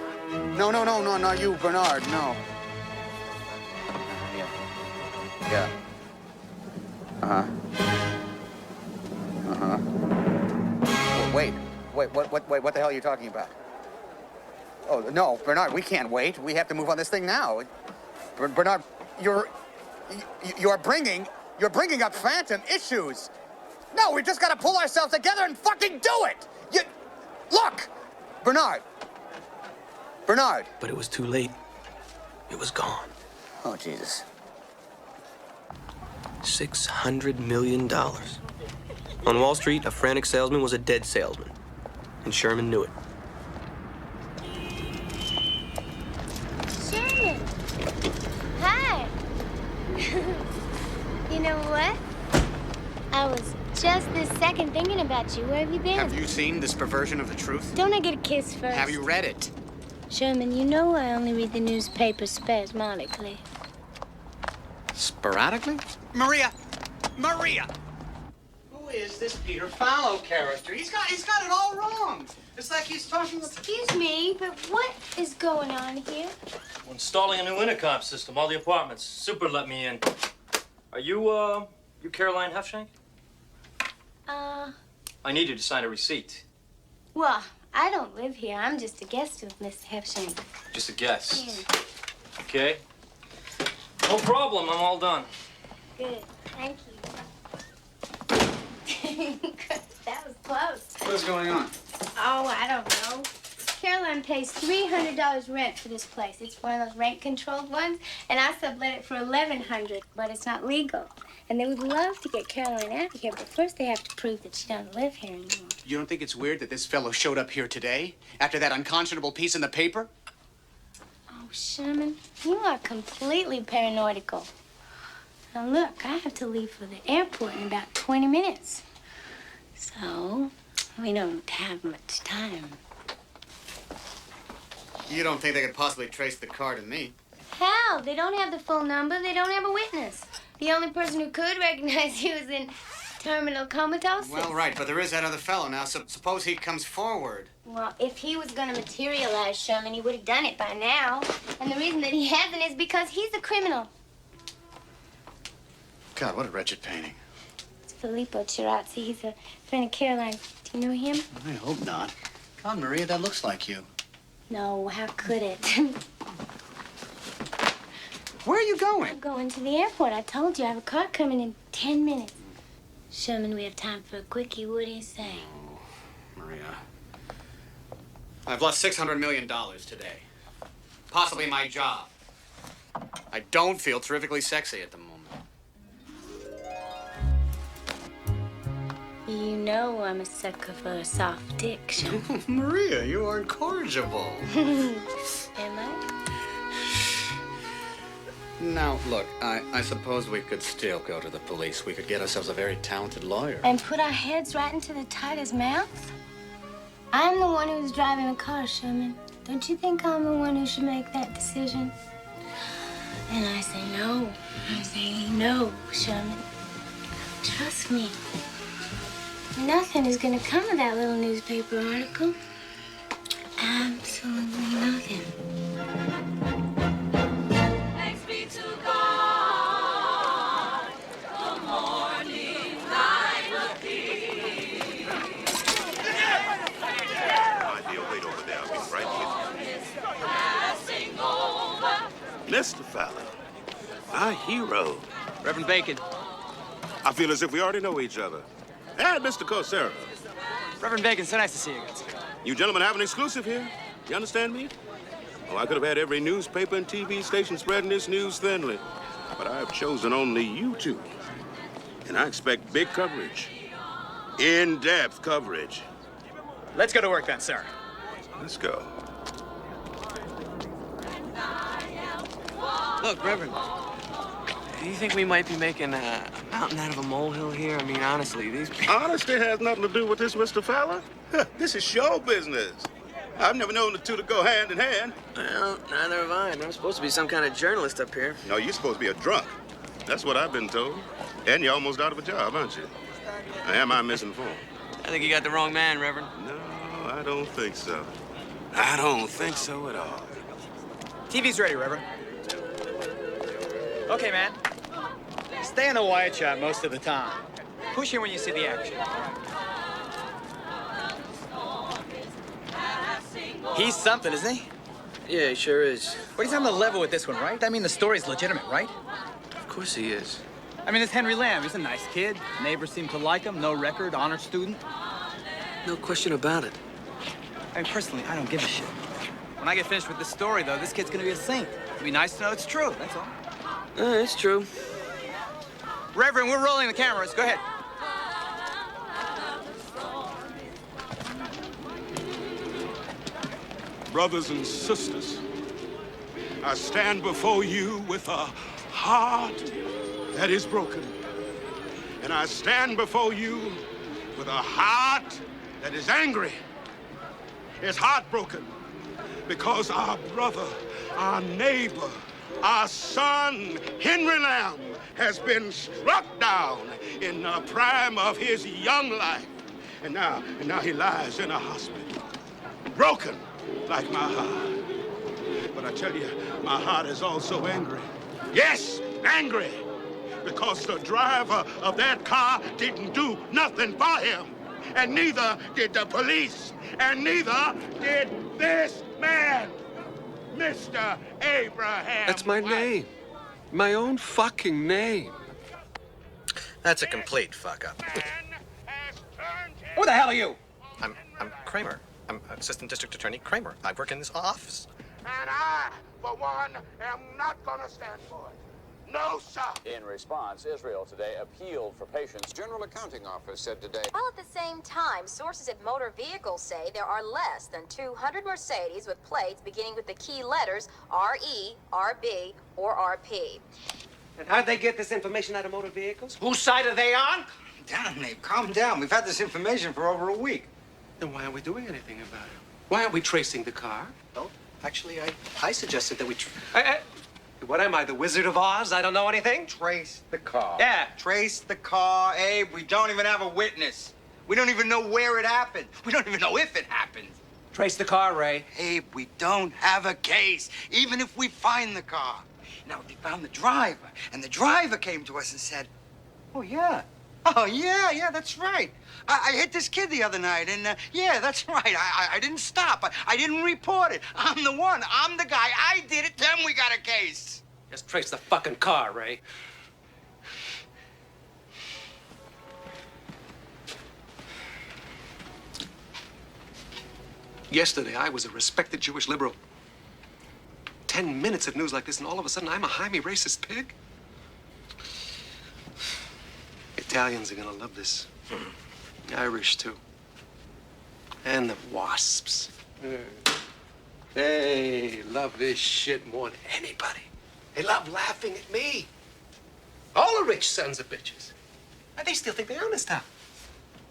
No, not you, Bernard, no. Yeah. Wait, what the hell are you talking about? Oh, no, Bernard, we can't wait. We have to move on this thing now. Bernard, you're bringing up phantom issues. No, we just got to pull ourselves together and fucking do it. Look, Bernard. But it was too late. It was gone. Oh, Jesus. $600 million. On Wall Street, a frantic salesman was a dead salesman. And Sherman knew it. Sherman. Hi. You know what? I was just this second thinking about you. Where have you been? Have you seen this perversion of the truth? Don't I get a kiss first? Have you read it? Sherman, you know I only read the newspaper spasmodically. Sporadically? Maria! Maria! Who is this Peter Fallow character? He's got it all wrong. It's like he's talking... Excuse me, but what is going on here? We're installing a new intercom system, all the apartments. Super let me in. Are you Caroline Hefshank? I need you to sign a receipt. Well, I don't live here. I'm just a guest of Miss Hefshank. Just a guess. Yeah. Okay. No problem, I'm all done. Good. Thank you. That was close. What's going on? Oh, I don't know. Caroline pays $300 rent for this place. It's one of those rent-controlled ones, and I sublet it for $1,100, but it's not legal. And they would love to get Caroline out of here, but first they have to prove that she doesn't live here anymore. You don't think it's weird that this fellow showed up here today after that unconscionable piece in the paper? Oh, Sherman, you are completely paranoidical. Now, look, I have to leave for the airport in about 20 minutes. So, we don't have much time. You don't think they could possibly trace the car to me? Hell, they don't have the full number. They don't have a witness. The only person who could recognize you is in terminal comatose. Well, right, but there is that other fellow now. So suppose he comes forward. Well, if he was going to materialize, Sherman, he would have done it by now. And the reason that he hasn't is because he's a criminal. God, what a wretched painting. It's Filippo Chirazzi. He's a friend of Caroline. Do you know him? I hope not. God, Maria, that looks like you. No, how could it? Where are you going? I'm going to the airport. I told you I have a car coming in 10 minutes. Sherman, we have time for a quickie. What do you say? Oh, Maria. I've lost $600 million today. Possibly my job. I don't feel terrifically sexy at the moment. You know I'm a sucker for a soft dick, Sherman. Maria, you are incorrigible. Am I? Now, look, I suppose we could still go to the police. We could get ourselves a very talented lawyer. And put our heads right into the tiger's mouth? I'm the one who's driving the car, Sherman. Don't you think I'm the one who should make that decision? And I say no. I say no, Sherman. Trust me. Nothing is gonna come of that little newspaper article. Absolutely nothing. Thanks be to God, the morning light will be. My dear, wait over there. I'll be right with Passing over. you. Mr. Fallow, our hero. Reverend Bacon. I feel as if we already know each other. And Mr. Coursera. Reverend Bacon, so nice to see you guys. You gentlemen have an exclusive here. You understand me? Oh, I could have had every newspaper and TV station spreading this news thinly. But I've chosen only you two. And I expect big coverage. In-depth coverage. Let's go to work then, sir. Let's go. Look, Reverend, do you think we might be making a mountain out of a molehill here? I mean, honestly, these people... Honesty has nothing to do with this, Mr. Fowler. This is show business. I've never known the two to go hand in hand. Well, neither have I. I'm supposed to be some kind of journalist up here. No, you're supposed to be a drunk. That's what I've been told. And you're almost out of a job, aren't you? Am I misinformed? I think you got the wrong man, Reverend. No, I don't think so. I don't think so at all. TV's ready, Reverend. Okay, man. Stay in the wide shot most of the time. Push in when you see the action. He's something, isn't he? Yeah, he sure is. But he's on the level with this one, right? I mean, the story's legitimate, right? Of course he is. I mean, this Henry Lamb, he's a nice kid. Neighbors seem to like him. No record, honor student. No question about it. I mean, personally, I don't give a shit. When I get finished with this story, though, this kid's gonna be a saint. It'd be nice to know it's true, that's all. It's true. Reverend, we're rolling the cameras. Go ahead. Brothers and sisters, I stand before you with a heart that is broken And I stand before you with a heart that is angry. It's heartbroken because our brother, our neighbor, our son, Henry Lamb, has been struck down in the prime of his young life. And now he lies in a hospital, broken like my heart. But I tell you, my heart is also angry. Yes, angry, because the driver of that car didn't do nothing for him. And neither did the police, and neither did this man, Mr. Abraham. That's my name. My own fucking name. That's a complete fuck up. Who the hell are you? I'm Kramer. I'm Assistant District Attorney Kramer. I work in this office. And I, for one, am not gonna stand for it. No, sir. In response, Israel today appealed for patience. General Accounting Office said today. While at the same time, sources at motor vehicles say there are less than 200 Mercedes with plates beginning with the key letters RE, RB, or RP. And how'd they get this information out of motor vehicles? Whose side are they on? Calm down, Abe. Calm down. We've had this information for over a week. Then why aren't we doing anything about it? Why aren't we tracing the car? Well, actually, I suggested that we... What am I, the Wizard of Oz? I don't know anything? Trace the car. Yeah. Trace the car, Abe. We don't even have a witness. We don't even know where it happened. We don't even know if it happened. Trace the car, Ray. Abe, we don't have a case, even if we find the car. Now, if we found the driver, and the driver came to us and said, oh, yeah, that's right. I hit this kid the other night, and yeah, that's right. I didn't stop. I didn't report it. I'm the one. I'm the guy. I did it. Then we got a case. Just trace the fucking car, Ray. Yesterday, I was a respected Jewish liberal. 10 minutes of news like this, and all of a sudden, I'm a Jaime racist pig? Italians are gonna love this. The Irish, too. And the wasps. They love this shit more than anybody. They love laughing at me. All the rich sons of bitches. And they still think they own this town.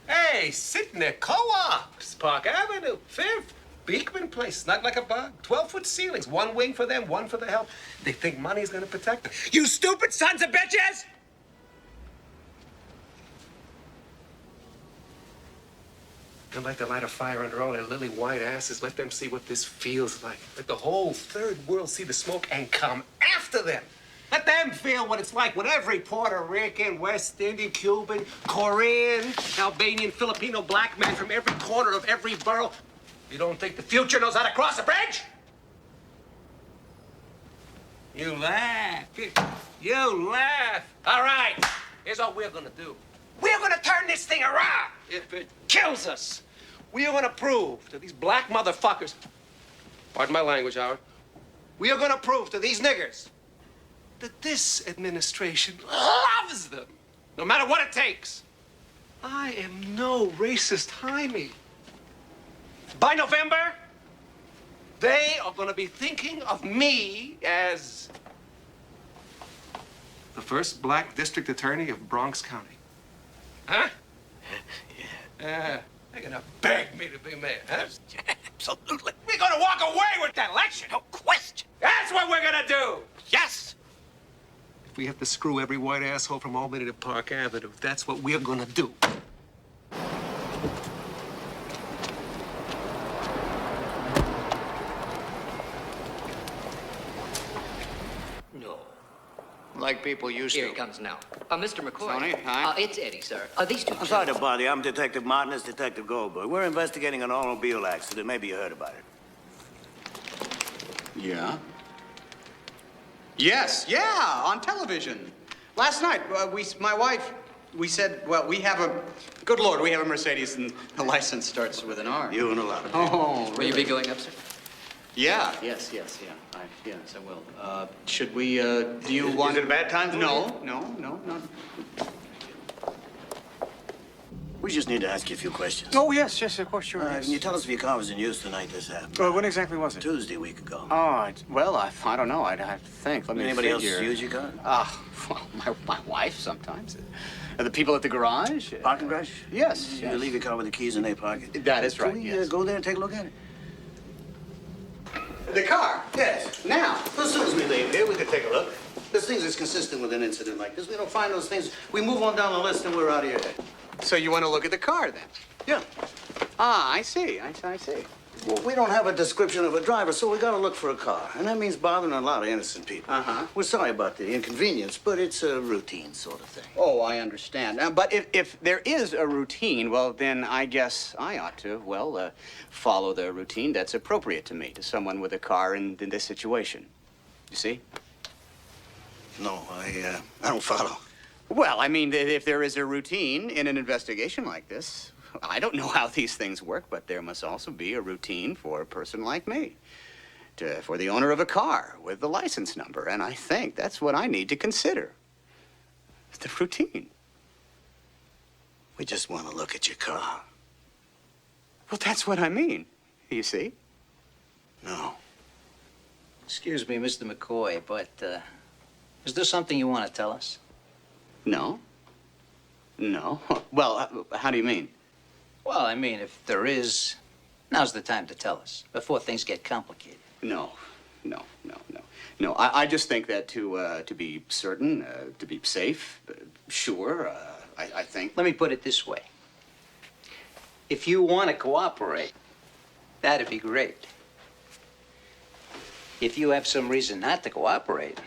Hey, sitting there, co-ops, Park Avenue, Fifth, Beekman Place, not like a bug. 12-foot ceilings, one wing for them, one for the help. They think money's gonna protect them. You stupid sons of bitches! I'd like to light a fire under all their lily white asses. Let them see what this feels like. Let the whole third world see the smoke and come after them. Let them feel what it's like when every Puerto Rican, West Indian, Cuban, Korean, Albanian, Filipino black man from every corner of every borough. You don't think the future knows how to cross a bridge? You laugh. You laugh. All right. Here's what we're gonna do. We're gonna turn this thing around. If it kills us, we are gonna prove to these black motherfuckers, pardon my language, Howard, we are gonna prove to these niggers that this administration loves them, no matter what it takes. I am no racist Jaime. By November, they are gonna be thinking of me as the first black district attorney of Bronx County. Huh? Yeah. They're gonna beg me to be mayor, huh? Yeah, absolutely. We're gonna walk away with that election. No question. That's what we're gonna do. Yes. If we have to screw every white asshole from Albany to Park Avenue, that's what we're gonna do. Like people used to. Here he comes now. Mr. McCoy. Tony, hi. It's Eddie, sir. These two. I'm sorry to bother you. I'm Detective Martin. It's Detective Goldberg. We're investigating an automobile accident. Maybe you heard about it. Yeah? Yes, yeah, on television. Last night, my wife, we said, well, we have a, good Lord, we have a Mercedes and the license starts with an R. You and a lot of Oh, really? Will you be going up, sir? Yeah. Yes, yeah. Yes, I will. Should we, do you want... Is it a bad time for No, not... We just need to ask you a few questions. Oh, yes, of course, sure. Can you tell us if your car was in use the night this happened? When exactly was it? Tuesday, a week ago. Oh, well, I don't know. I'd have to think. Let me Anybody else figure. use your car? Well, my wife sometimes. The people at the garage. Parking garage? Yes. You leave your car with the keys in their pocket. That is right, Can we yes. go there and take a look at it? The car? Yes. Now? As soon as we leave here, we can take a look. There's things that's consistent with an incident like this. We don't find those things. We move on down the list and we're out of your head. So you want to look at the car, then? Yeah. Ah, I see. I see. Well, we don't have a description of a driver, so we got to look for a car. And that means bothering a lot of innocent people. Uh-huh. We're sorry about the inconvenience, but it's a routine sort of thing. Oh, I understand. But if there is a routine, well, then I guess I ought to, follow the routine that's appropriate to me, to someone with a car in this situation. You see? No, I don't follow. Well, I mean, if there is a routine in an investigation like this, I don't know how these things work, but there must also be a routine for a person like me, for the owner of a car with the license number, and I think that's what I need to consider. The routine. We just want to look at your car. Well, that's what I mean, you see? No. Excuse me, Mr. McCoy, but is there something you want to tell us? No. No? Well, how do you mean? Well, I mean, if there is, now's the time to tell us, before things get complicated. No. I just think that to be certain, to be safe, sure, I think. Let me put it this way. If you want to cooperate, that'd be great. If you have some reason not to cooperate,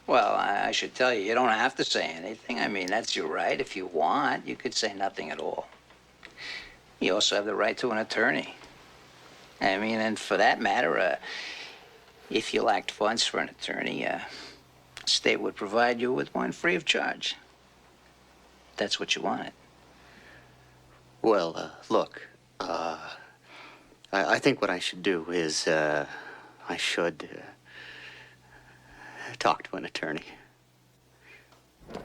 well, I should tell you, you don't have to say anything. I mean, that's your right. If you want, you could say nothing at all. You also have the right to an attorney. I mean, and for that matter, if you lacked funds for an attorney, the state would provide you with one free of charge. That's what you wanted. Well, look, I think what I should do is, I should talk to an attorney.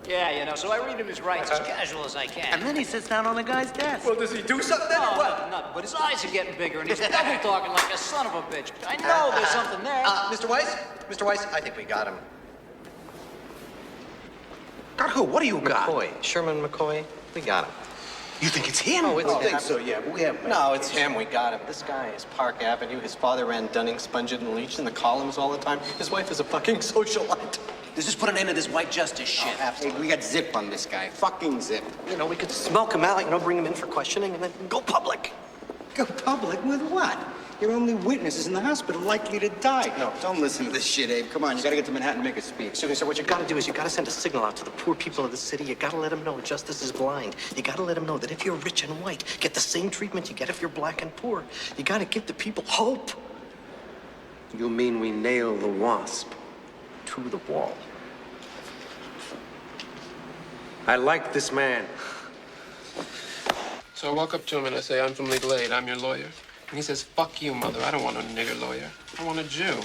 Yeah, you know, so I read him his rights as casual as I can. And then he sits down on the guy's desk. Well, does he do something then or what? No, but his eyes are getting bigger and he's double talking like a son of a bitch. I know there's something there. Mr. Weiss? Mr. Weiss, I think we got him. Got who? What do you got? McCoy. Sherman McCoy. We got him. You think it's him? Oh, it's him. think so, yeah, but we haven't. No, it's him. We got him. This guy is Park Avenue. His father ran Dunning, Spongett, and Leach in the columns all the time. His wife is a fucking socialite. Let's just put an end to this white justice shit. Hey, we got zip on this guy. Fucking zip. You know, we could smoke him out, bring him in for questioning, and then go public. Go public with what? Your only witness is in the hospital, likely to die. No, don't listen to this shit, Abe. Come on, you gotta get to Manhattan and make a speech. Excuse me, sir, what you gotta do is you gotta send a signal out to the poor people of the city. You gotta let them know justice is blind. You gotta let them know that if you're rich and white, get the same treatment you get if you're black and poor. You gotta give the people hope. You mean we nail the wasp to the wall? I like this man. So I walk up to him and I say, I'm from legal aid. I'm your lawyer. And he says, fuck you, mother. I don't want a nigger lawyer. I want a Jew.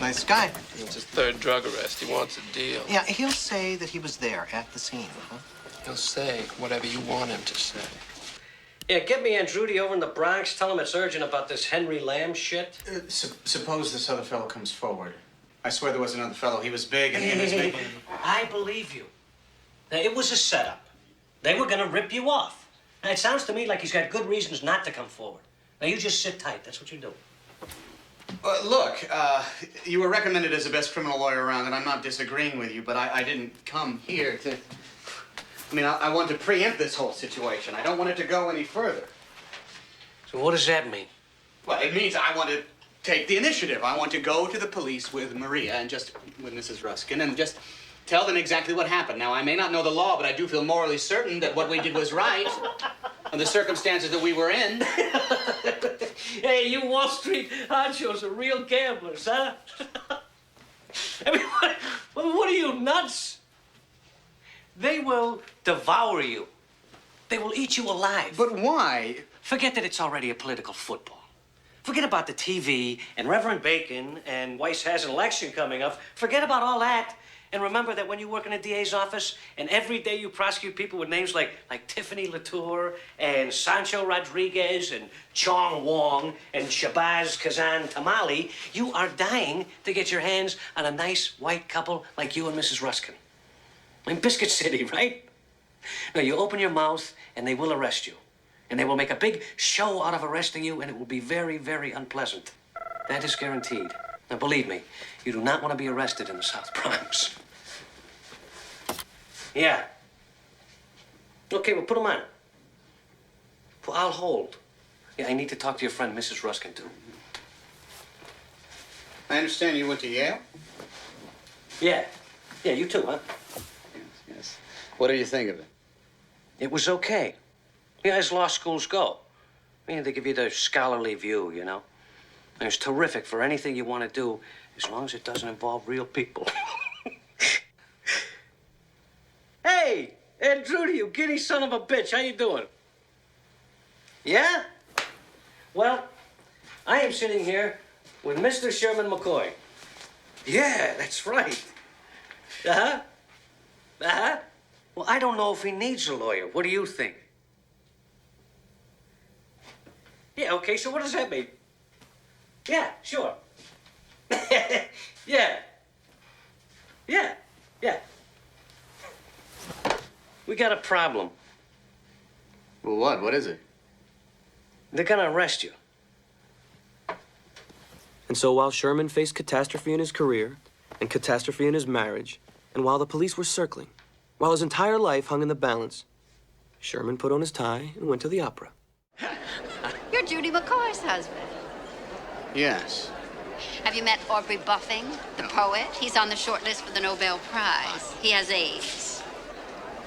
Nice guy. It's his third drug arrest. He wants a deal. Yeah, he'll say that he was there at the scene. He'll say whatever you want him to say. Yeah, get me Aunt Rudy over in the Bronx. Tell him it's urgent about this Henry Lamb shit. Suppose this other fellow comes forward. I swear there was another fellow. He was big and he was big. I believe you. Now, it was a setup. They were gonna rip you off. Now, it sounds to me like he's got good reasons not to come forward. Now, you just sit tight. That's what you do. Look, you were recommended as the best criminal lawyer around, and I'm not disagreeing with you, but I didn't come here to... I mean, I want to preempt this whole situation. I don't want it to go any further. So what does that mean? Well, it means I want to take the initiative. I want to go to the police with Maria and just... with Mrs. Ruskin and just... tell them exactly what happened. Now, I may not know the law, but I do feel morally certain that what we did was right under the circumstances that we were in. Hey, you Wall Street honchos are real gamblers, huh? I mean, what are you, nuts? They will devour you. They will eat you alive. But why? Forget that it's already a political football. Forget about the TV and Reverend Bacon and Weiss has an election coming up. Forget about all that. And remember that when you work in a DA's office, and every day you prosecute people with names like Tiffany Latour and Sancho Rodriguez and Chong Wong and Shabazz Kazan Tamale, you are dying to get your hands on a nice white couple like you and Mrs. Ruskin. In Biscuit City, right? Now, you open your mouth, and they will arrest you. And they will make a big show out of arresting you, and it will be very, very unpleasant. That is guaranteed. Now, believe me, you do not want to be arrested in the South Bronx. Yeah. Okay, well, put them on. Well, I'll hold. Yeah, I need to talk to your friend, Mrs. Ruskin, too. I understand you went to Yale? Yeah. Yeah, you too, huh? Yes. What do you think of it? It was okay. Yeah, as law schools go. I mean, they give you the scholarly view, you know? And it's terrific for anything you want to do, as long as it doesn't involve real people. Hey, Ed Drudy, you giddy son of a bitch. How you doing? Yeah? Well, I am sitting here with Mr. Sherman McCoy. Yeah, that's right. Uh-huh. Uh-huh. Well, I don't know if he needs a lawyer. What do you think? Yeah, okay, so what does that mean? Yeah, sure. Yeah. Yeah. Yeah. We got a problem. Well, what? What is it? They're gonna arrest you. And so while Sherman faced catastrophe in his career and catastrophe in his marriage, and while the police were circling, while his entire life hung in the balance, Sherman put on his tie and went to the opera. You're Judy McCoy's husband. Yes. Have you met Aubrey Buffing, the poet? He's on the short list for the Nobel Prize. He has AIDS.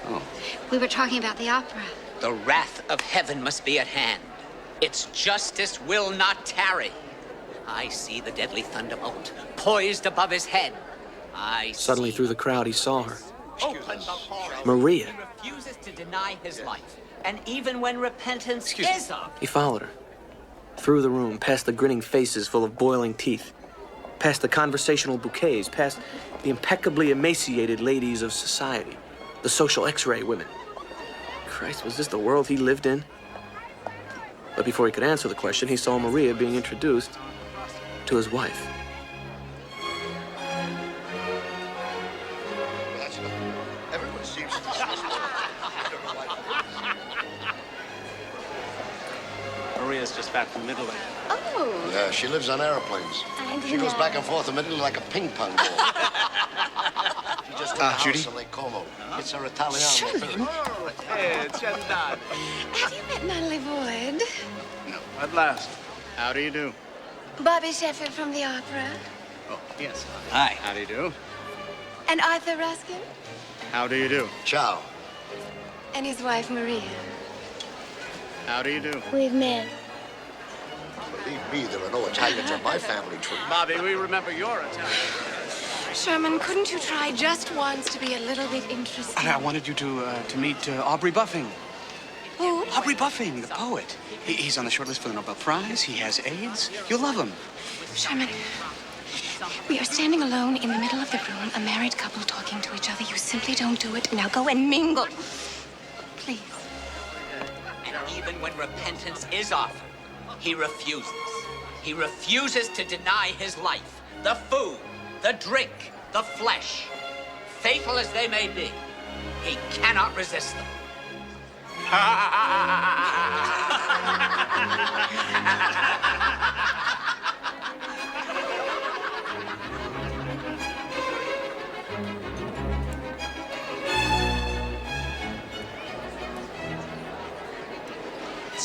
Oh. We were talking about the opera. The wrath of heaven must be at hand. Its justice will not tarry. I see the deadly thunderbolt poised above his head. Suddenly, through the crowd, he saw her. Open the portal. Maria. He refuses to deny his life. And even when repentance is up. He followed her. Through the room, past the grinning faces full of boiling teeth, past the conversational bouquets, past the impeccably emaciated ladies of society, the social X-ray women. Christ, was this the world he lived in? But before he could answer the question, he saw Maria being introduced to his wife. Everyone seems to Maria's just back from Italy. Oh. Yeah, she lives on airplanes. She goes back and forth in Italy like a ping pong ball. She just got a Judy? house in Lake Como. It's her Italiano. Sherman. Hey, Chandad. Have you met Natalie Boyd? No. At last. How do you do? Bobby Sheffield from the opera. Oh, yes. Hi. How do you do? And Arthur Ruskin. How do you do? Ciao. And his wife, Maria. How do you do? We've met. Believe me, there are no Italians on my family tree. Bobby, we remember your Italian. Sherman, couldn't you try just once to be a little bit interesting? I wanted you to meet Aubrey Buffing. Who? Aubrey Buffing, the poet. He's on the short list for the Nobel Prize. He has AIDS. You'll love him. Sherman, we are standing alone in the middle of the room, a married couple talking to each other. You simply don't do it. Now go and mingle. Please. And even when repentance is offered, he refuses. He refuses to deny his life, the food, the drink, the flesh. Fatal as they may be, he cannot resist them.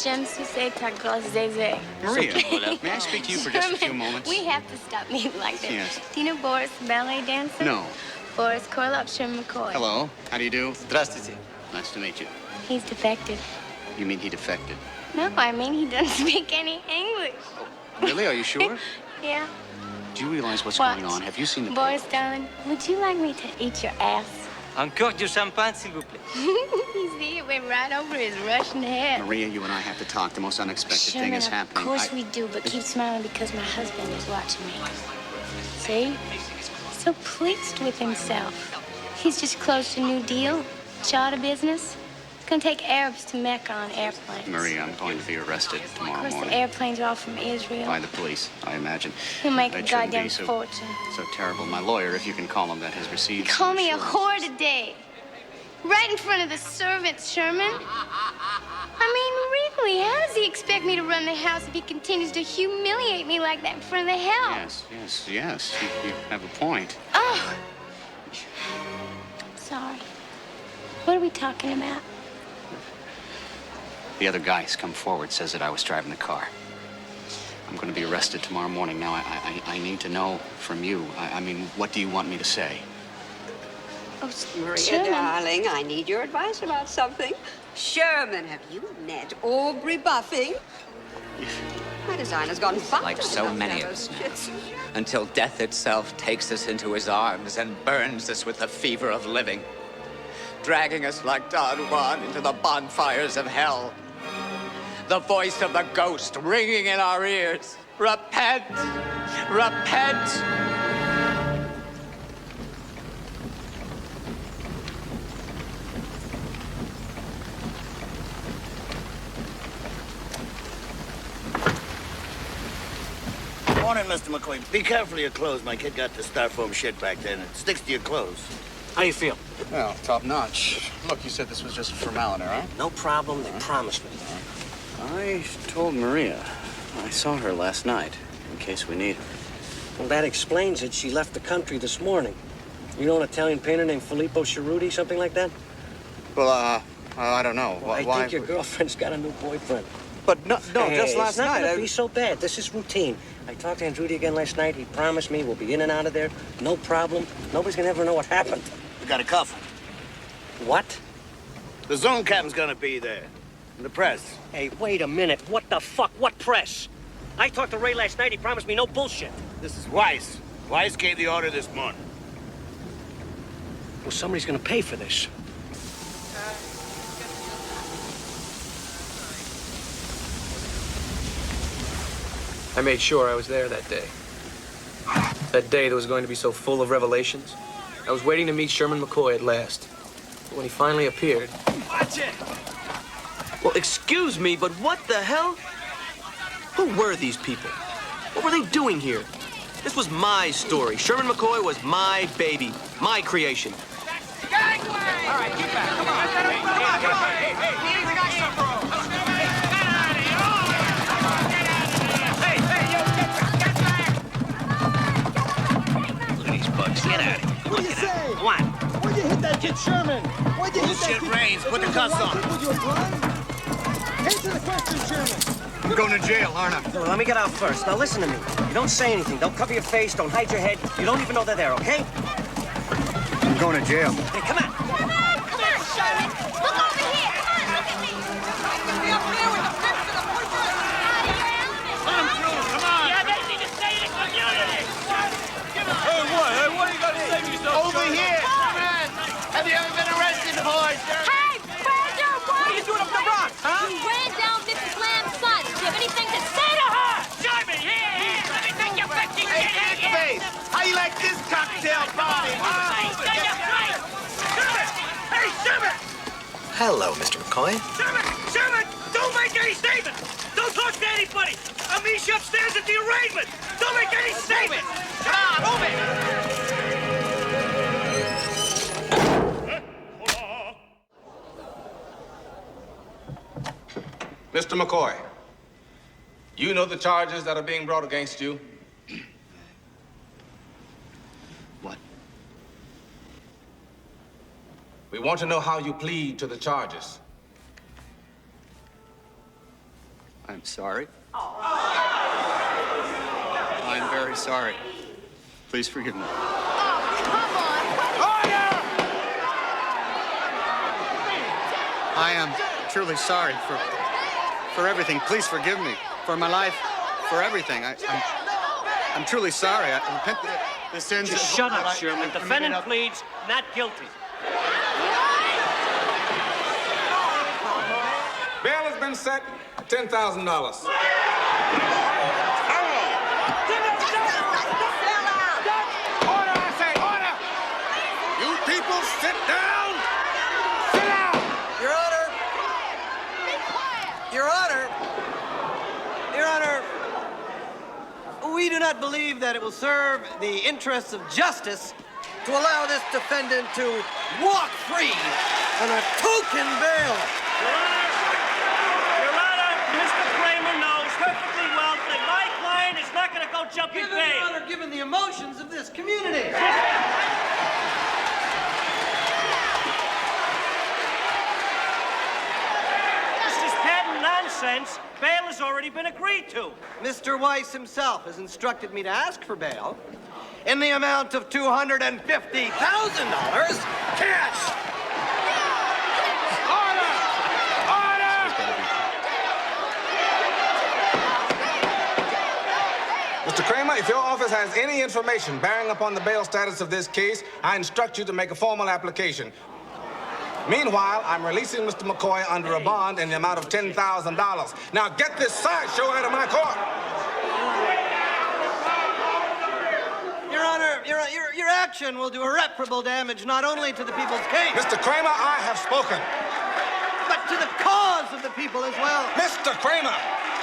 J'aime sucer ta grosse zézé. Maria, may I speak to you for just a few moments? We have to stop meeting like this. Yes. Do you know Boris, the ballet dancer? No. Boris Korloff, Sherman McCoy. Hello. How do you do? Здравствуйте. Nice to meet you. He's defected. You mean he defected? No, I mean he doesn't speak any English. Really? Are you sure? Yeah. Do you realize what's What? going on? Have you seen the... Boris, darling, would you like me to eat your ass? Encore du champagne, s'il vous plaît. You see, it went right over his Russian head. Maria, you and I have to talk. The most unexpected thing is happening. Of course we do, but keep smiling because my husband is watching me. See? so pleased with himself. He's just closed a new deal, charter business. Gonna take Arabs to Mecca on airplanes. Maria, I'm going to be arrested Of tomorrow course, the morning. airplanes are all from Israel. By the police, I imagine. He'll make a That shouldn't goddamn be so fortune. terrible. My lawyer, if you can call him that, has received. Call me a assurances. whore today. Right in front of the servants, Sherman. I mean, really, how does he expect me to run the house if he continues to humiliate me like that in front of the house? Yes. You have a point. Oh! Sorry. What are we talking about? The other guy has come forward, says that I was driving the car. I'm going to be arrested tomorrow morning. Now, I need to know from you. I mean, what do you want me to say? Oh, Maria, Sherman. darling, I need your advice about something. Sherman, have you met Aubrey Buffing? My designer's gone fucked. Like so many of us now. Until death itself takes us into his arms and burns us with the fever of living, dragging us like Don Juan into the bonfires of hell. The voice of the ghost ringing in our ears. Repent! Repent! Morning, Mr. McCoy. Be careful of your clothes. My kid got the styrofoam shit back there, and it sticks to your clothes. How you feel? Well, top notch. Look, you said this was just a formality, right? No problem. They promised me. I told Maria. I saw her last night, in case we need her. Well, that explains it. She left the country this morning. You know an Italian painter named Filippo Cerruti, something like that? Well, I don't know. Well, I think your girlfriend's got a new boyfriend. But no, Hey, just last it's not night. gonna be so bad. This is routine. I talked to Andruti again last night. He promised me we'll be in and out of there. No problem. Nobody's gonna ever know what happened. We got a coffin. What? The zone captain's gonna be there. And the press. Hey, wait a minute. What the fuck? What press? I talked to Ray last night. He promised me no bullshit. This is Weiss. Weiss gave the order this morning. Well, somebody's gonna pay for this. I made sure I was there that day. That day that was going to be so full of revelations. I was waiting to meet Sherman McCoy at last. But when he finally appeared... Watch it! Well, excuse me, but what the hell? Who were these people? What were they doing here? This was my story. Sherman McCoy was my baby, my creation. All right, keep back. Come on. Come on. Hey, we got some room. Get out of here. What do you say? What? Why'd you hit that kid Sherman? Why'd you hit that Bullshit kid? reigns. Put the cuffs on. With your blind? Answer the question, Sherman. I'm going to jail, aren't I? Well, let me get out first. Now, listen to me. You don't say anything. Don't cover your face. Don't hide your head. You don't even know they're there, okay? I'm going to jail. Hey, come on. Come on, Sherman. Look over here. Come on, look at me. Be up here with the pips and the pushers. Out of your element. Let 'em through. Come on. Yeah, they need to stay in the community. Hey, what are you going to say to yourself? Over here. Come on. Have you ever been arrested, boys? Hey, where's your wife? What are you doing up the rock, huh? You ran down Mrs. Lamb's son. Do you have anything to say to her? Sherman, here. Let me take your 50 Hey, face. How you like this cocktail party? Hey, Sherman! Hello, Mr. McCoy. Sherman, don't make any statements. Don't talk to anybody. I'll meet you upstairs at the arraignment. Don't make any statements. Come on, move it. Mr. McCoy, you know the charges that are being brought against you. What? We want to know how you plead to the charges. I'm sorry. I'm very sorry. Please forgive me. I am truly sorry for everything. Please forgive me. For my life, for everything. I'm truly sorry. I repent the sins. Just shut up, Sherman. Defendant pleads not guilty. Bail has been set at $10,000. Order, I say. not believe that it will serve the interests of justice to allow this defendant to walk free on a token bail. Your Honor, Mr. Freeman knows perfectly well that my client is not going to go jumping bail. Your Honor, given the emotions of this community. This is patent nonsense. Bail has already been agreed to. Mr. Weiss himself has instructed me to ask for bail in the amount of $250,000 cash. Mr. Kramer, if your office has any information bearing upon the bail status of this case, I instruct you to make a formal application. Meanwhile, I'm releasing Mr. McCoy under a bond in the amount of $10,000. Now get this sideshow out of my court. Your Honor, your action will do irreparable damage not only to the people's case. Mr. Kramer, I have spoken. But to the cause of the people as well. Mr. Kramer!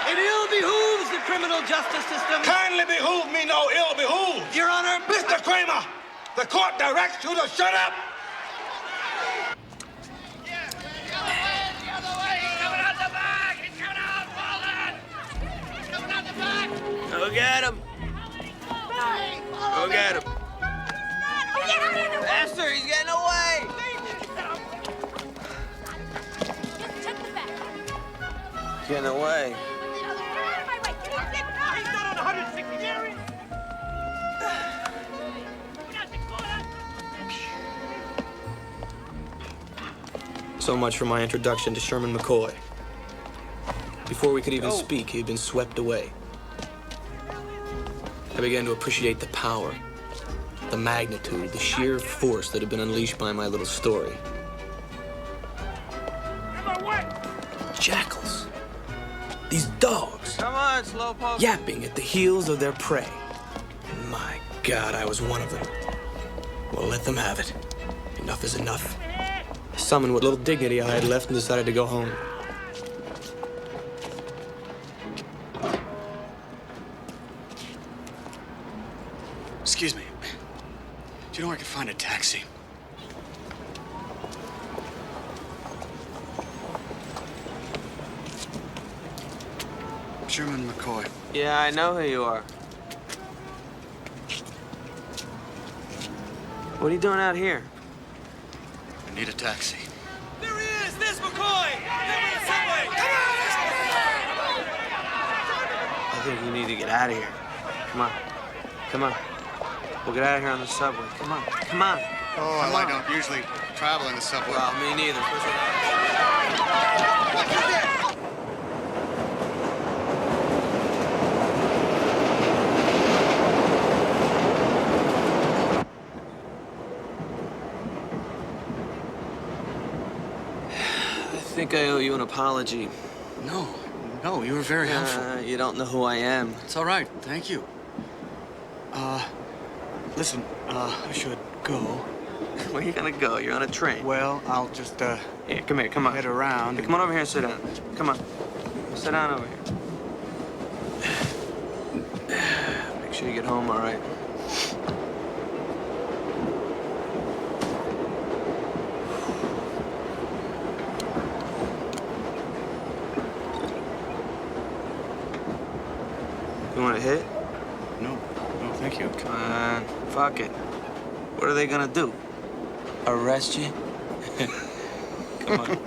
It ill behooves the criminal justice system. Kindly behoove me no ill behoove. Your Honor. Mr. Kramer, the court directs you to shut up. Go get him. Go get him. Faster, he's getting away. Getting away. So much for my introduction to Sherman McCoy. Before we could even speak, he had been swept away. I began to appreciate the power, the magnitude, the sheer force that had been unleashed by my little story. Jackals. These dogs. Come on, slowpoke. Yapping at the heels of their prey. My God, I was one of them. Well, let them have it. Enough is enough. I summoned what little dignity I had left and decided to go home. Excuse me. Do you know where I could find a taxi? Sherman McCoy. Yeah, I know who you are. What are you doing out here? I need a taxi. There he is! There's McCoy! I think you need to get out of here. Come on. Come on. We'll get out of here on the subway. Come on. Come on. Oh, I don't usually travel in the subway. Well, me neither. I think I owe you an apology. No, you were very helpful. You don't know who I am. It's all right, thank you. Listen, I should go. Where are you gonna go? You're on a train. Well, I'll just, Here, come here, come on. head around. Hey, come on over here and sit down. Come on. Sit down over here. Make sure you get home all right. You want a hit? No, thank you. Come on, fuck it. What are they gonna do? Arrest you? Come on.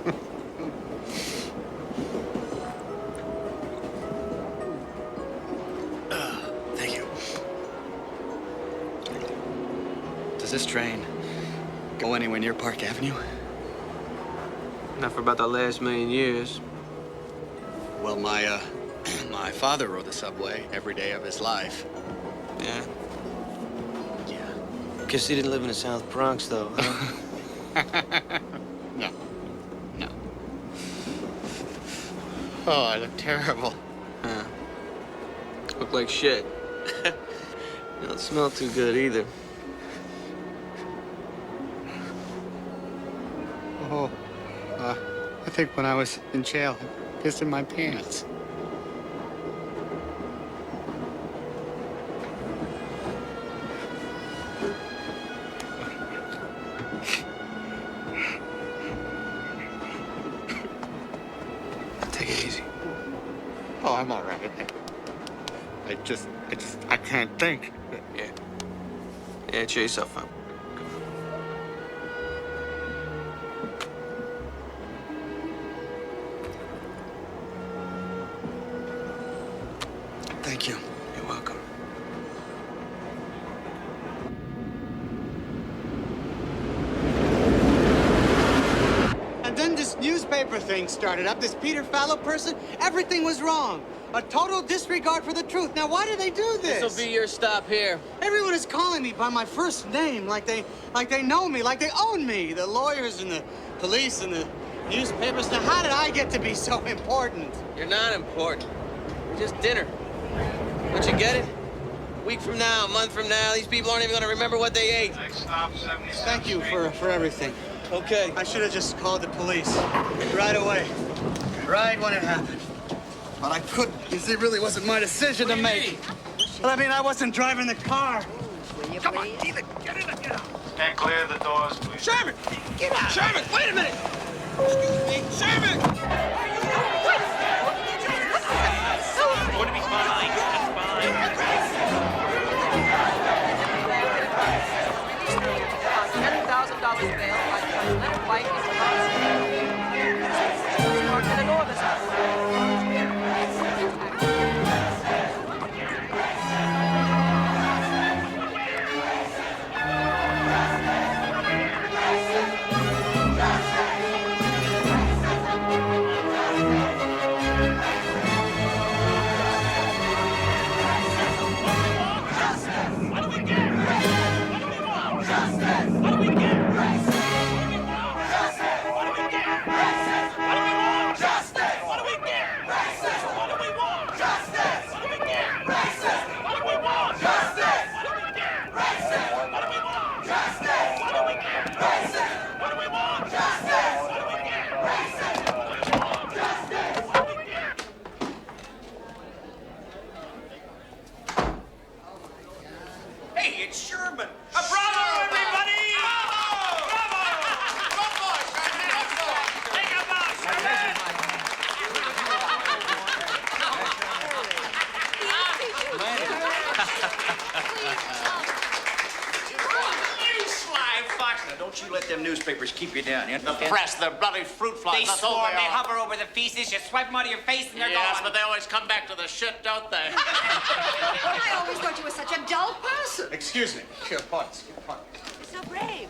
Thank you. Does this train go anywhere near Park Avenue? Not for about the last million years. Well, my father rode the subway every day of his life. Yeah? Yeah. Guess he didn't live in the South Bronx, though, huh? No. Oh, I look terrible. Huh. Look like shit. You don't smell too good, either. Oh, I think when I was in jail, I pissed in my pants. Take it easy. Oh, I'm all right. I can't think. Yeah. Yeah, cheer yourself up. Thank you. You're welcome. And then this newspaper thing started up, this Peter Fallow person. Everything was wrong. A total disregard for the truth. Now, why do they do this? This'll be your stop here. Everyone is calling me by my first name, like they know me, like they own me. The lawyers and the police and the newspapers. Now, how did I get to be so important? You're not important. Just dinner. Don't you get it? A week from now, a month from now, these people aren't even going to remember what they ate. Next stop, 77. Thank you for everything. Okay. I should have just called the police right away, right when it happened. But I couldn't, because it really wasn't my decision to make. But I mean, I wasn't driving the car. Come on, Ethan, get in and get out. Can't clear the doors, please. Sherman, get out. Sherman, wait a minute. Excuse me, Sherman. Going to be fine. That's fine. $10,000 bail by Leonard White is marked an enormous Hey, it's Sherman. Bravo, everybody! Bravo! Good boy, Sherman. Good boy. Take a bow, You sly fox. Now, don't you let them newspapers keep you down. You The understand? press, the bloody fruit flies. They that's all swarm, they they are. hover over the feces, you swipe them out of your face, and they're Yes, gone. but they always come back to the shit, don't they? I always thought you were such a dull person. Excuse me. Here, pardon. So brave.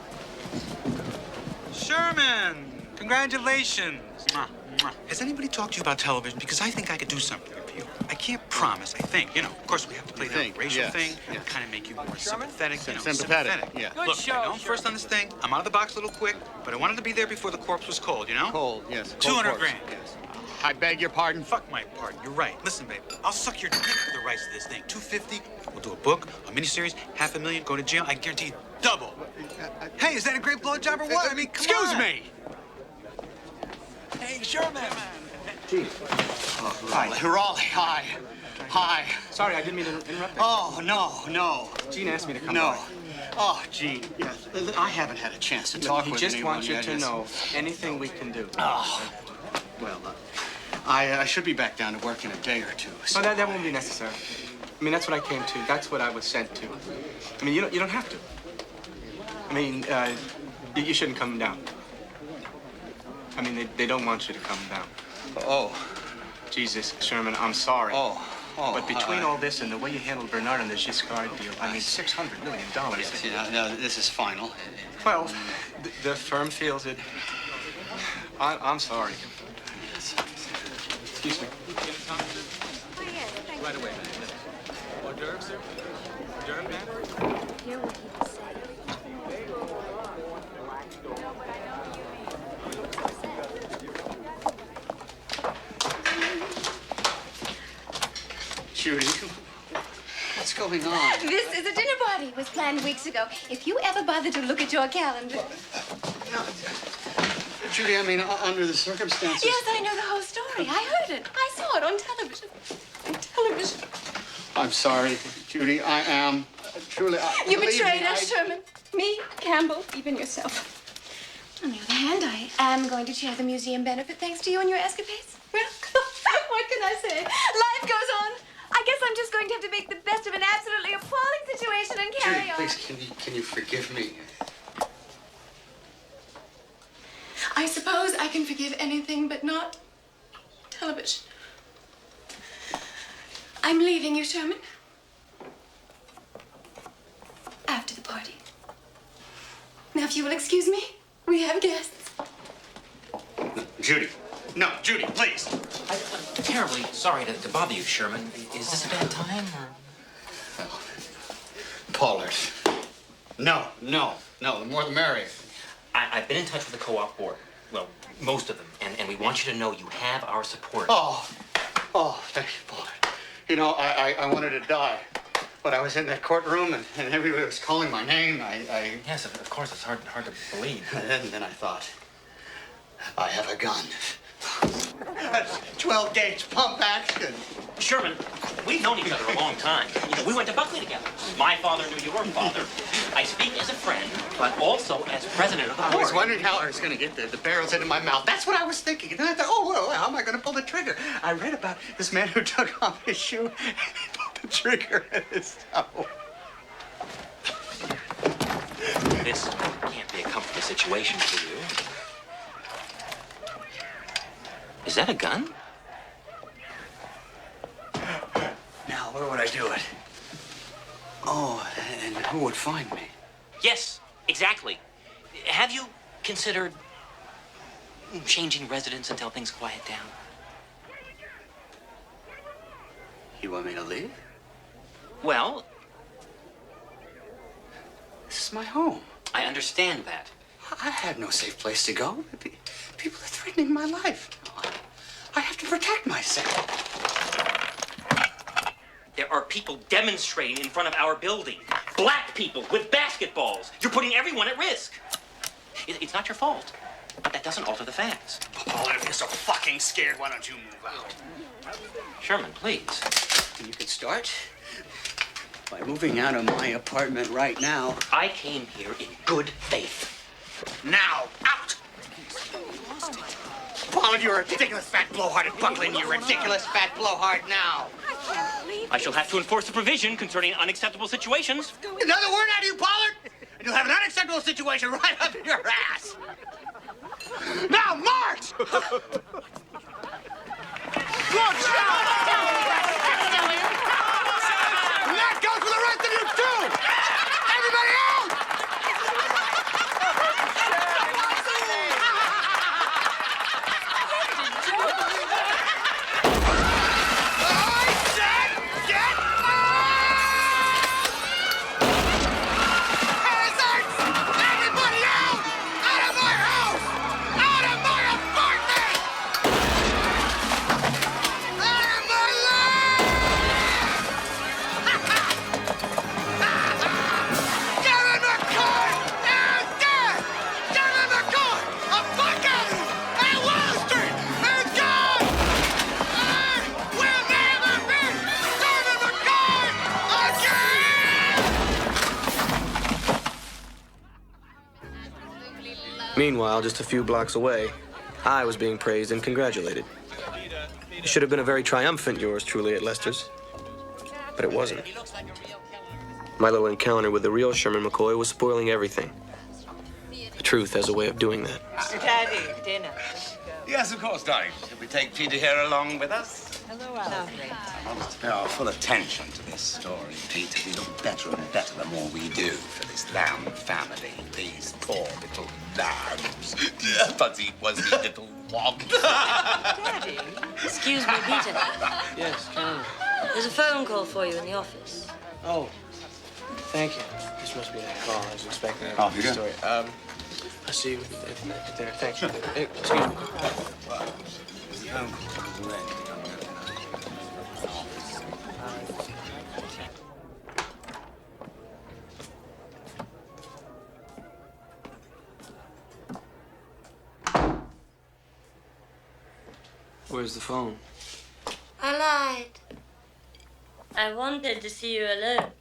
Sherman, congratulations. Has anybody talked to you about television? Because I think I could do something for you. I can't promise, I think. You know, of course, we have to play that racial thing, kind of make you more sympathetic. You know, Sympathetic, yeah. Look, I know I'm first on this thing. I'm out of the box a little quick, but I wanted to be there before the corpse was cold, you know? Cold, yes. 200 grand. Yes. I beg your pardon? Fuck my pardon. You're right. Listen, babe, I'll suck your dick for the rights to this thing. 250. We'll do a book, a miniseries, $500,000, go to jail. I guarantee you double. Hey, is that a great blowjob or what? I mean, come on. Excuse me. Hey, Sherman. Gee. Hi. Raleigh, hi. Hi. Sorry, I didn't mean to interrupt. Oh, no. Gene asked me to come No. by. Oh, Gene, yes. I haven't had a chance to talk He with just anyone wants you yet. to know anything we can do. Oh. Well, I should be back down to work in a day or two. So. Oh, that won't be necessary. I mean, that's what I came to. That's what I was sent to. I mean, you don't have to. I mean, you shouldn't come down. I mean, they don't want you to come down. Oh. Jesus, Sherman, I'm sorry. Oh. But between all this and the way you handled Bernard and the Giscard deal, I mean, $600 million. Yes, no, this is final. Well, the firm feels it. I'm sorry. Excuse me. Right away, man. Hors d'oeuvres, sir? Hors d'oeuvres, man? Hear what he was saying. Judy, what's going on? This is a dinner party. It was planned weeks ago. If you ever bother to look at your calendar. Judy, I mean, under the circumstances. Yes, I know the whole story. I heard it. I saw it on television. On television. I'm sorry, Judy. I am truly. You believe betrayed me, us, Sherman. Me, Campbell, even yourself. On the other hand, I am going to chair the museum benefit thanks to you and your escapades. Well, can I say? Life goes on. I guess I'm just going to have to make the best of an absolutely appalling situation and carry Judy, on. please, can you forgive me? I suppose I can forgive anything, but not television. I'm leaving you, Sherman. After the party. Now, if you will excuse me, we have guests. Judy. No, Judy, please. I'm terribly sorry to bother you, Sherman. Is this a bad time, or...? Pollard. No, the more the merrier. I've been in touch with the co-op board. Well, most of them. And we want you to know you have our support. Oh, thank you, Pollard. You know, I wanted to die. But I was in that courtroom, and everybody was calling my name. Yes, of course, it's hard to believe. And then I thought, I have a gun. 12-gauge pump action. Sherman, we've known each other a long time. You know, we went to Buckley together. My father knew your father. I speak as a friend, but also as president of the board. I was wondering how I was going to get the barrels into my mouth. That's what I was thinking. And then I thought, oh, well, how am I going to pull the trigger? I read about this man who took off his shoe and he pulled the trigger at his toe. This can't be a comfortable situation for you. Is that a gun? Now, where would I do it? Oh, and who would find me? Yes, exactly. Have you considered changing residence until things quiet down? You want me to leave? Well, this is my home. I understand that. I have no safe place to go. People are threatening my life. I have to protect myself. There are people demonstrating in front of our building. Black people with basketballs. You're putting everyone at risk. It's not your fault. But that doesn't alter the facts. Paul, if you're so fucking scared, why don't you move out? Sherman, please. And you could start by moving out of my apartment right now. I came here in good faith. Now, out! Pollard, you're a ridiculous fat blowhard at Buckland. You're ridiculous fat blowhard now. I shall have to enforce a provision concerning unacceptable situations. Another word out of you, Pollard, and you'll have an unacceptable situation right up in your ass. Now, march! Good shot! And that goes for the rest of you, too! Everybody out! Meanwhile, just a few blocks away, I was being praised and congratulated. It should have been a very triumphant yours truly at Lester's, but it wasn't. My little encounter with the real Sherman McCoy was spoiling everything. The truth has a way of doing that. Daddy, dinner. Yes, of course, darling. Shall we take Peter here along with us? Hello, Alfred. I want to pay our full attention to this story, Peter. We look better and better the more we do for this lamb family. These poor little lambs. But he was the little wog. Daddy? Excuse me, Peter. Yes, John. There's a phone call for you in the office. Oh, thank you. This must be a call. I was expecting a Off you go. story. I'll see you at dinner. Thanks. Excuse me. Where's the phone? I lied. I wanted to see you alone.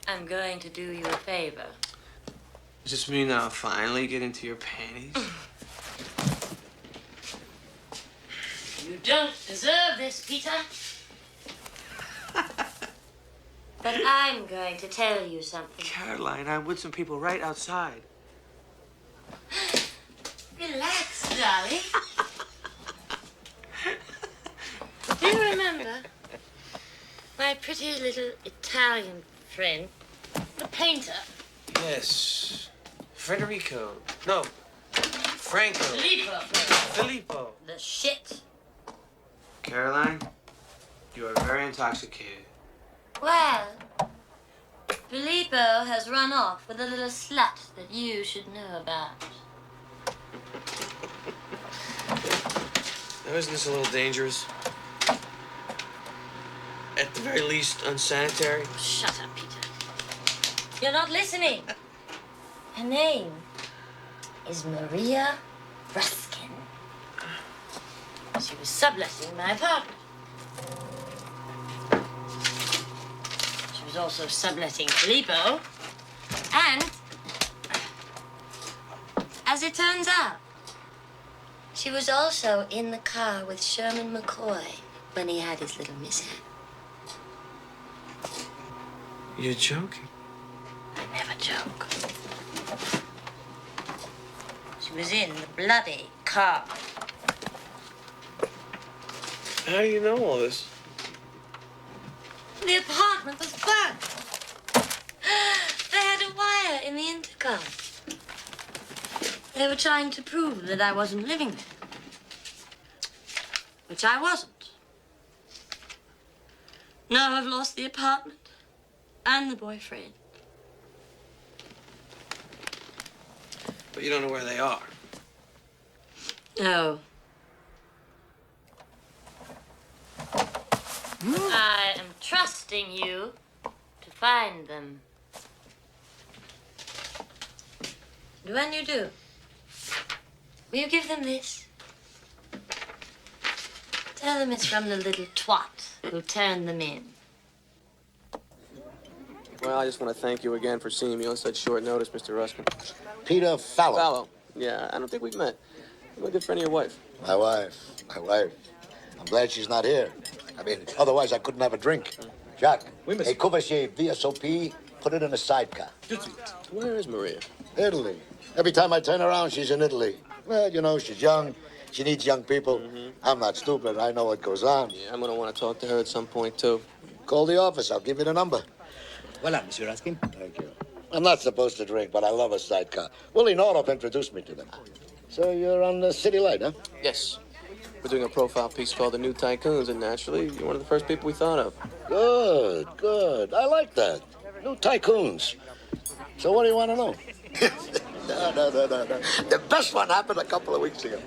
I'm going to do you a favor. Does this mean I'll finally get into your panties? You don't deserve this, Peter. But I'm going to tell you something. Caroline, I'm with some people right outside. Relax, darling. Do you remember my pretty little Italian friend, the painter? Yes. Federico. No. Franco. Filippo. The shit. Caroline, you are very intoxicated. Well, Filippo has run off with a little slut that you should know about. Now, isn't this a little dangerous? At the very least, unsanitary? Shut up, Peter. You're not listening. Her name is Maria Ruskin. She was subletting my apartment. She was also subletting Filippo. And, as it turns out, she was also in the car with Sherman McCoy when he had his little mishap. You're joking? I never joke. She was in the bloody car. How do you know all this? The apartment was burnt. They had a wire in the intercom. They were trying to prove that I wasn't living there. Which I wasn't. Now I've lost the apartment and the boyfriend. But you don't know where they are. No. I am trusting you to find them. And when you do, will you give them this? Tell them it's from the little twat who turned them in. Well, I just want to thank you again for seeing me on such short notice, Mr. Ruskin. Peter Fallow. Fallow. Yeah, I don't think we've met. I'm a good friend of your wife. My wife. I'm glad she's not here. I mean, otherwise I couldn't have a drink. Jacques, a Courvoisier VSOP, put it in a sidecar. Where is Maria? Italy. Every time I turn around, she's in Italy. Well, you know, she's young. She needs young people. I'm not stupid. I know what goes on. Yeah, I'm going to want to talk to her at some point, too. Call the office. I'll give you the number. Voilà, Monsieur Ruskin. Thank you. I'm not supposed to drink, but I love a sidecar. Willie Nordoff introduced me to them. So you're on the City Light, huh? Yes. We're doing a profile piece called The New Tycoons, and naturally, you're one of the first people we thought of. Good. I like that. New tycoons. So what do you want to know? No. The best one happened a couple of weeks ago.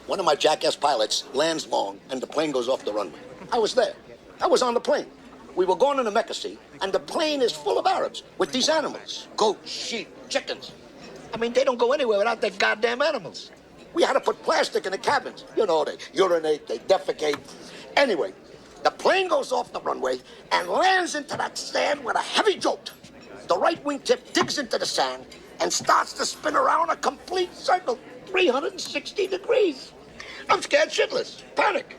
One of my jackass pilots lands long, and the plane goes off the runway. I was there. I was on the plane. We were going to the Mecca, and the plane is full of Arabs with these animals. Goats, sheep, chickens. I mean, they don't go anywhere without their goddamn animals. We had to put plastic in the cabins. You know, they urinate, they defecate. Anyway, the plane goes off the runway and lands into that sand with a heavy jolt. The right wingtip digs into the sand and starts to spin around a complete circle, 360 degrees. I'm scared shitless, panic.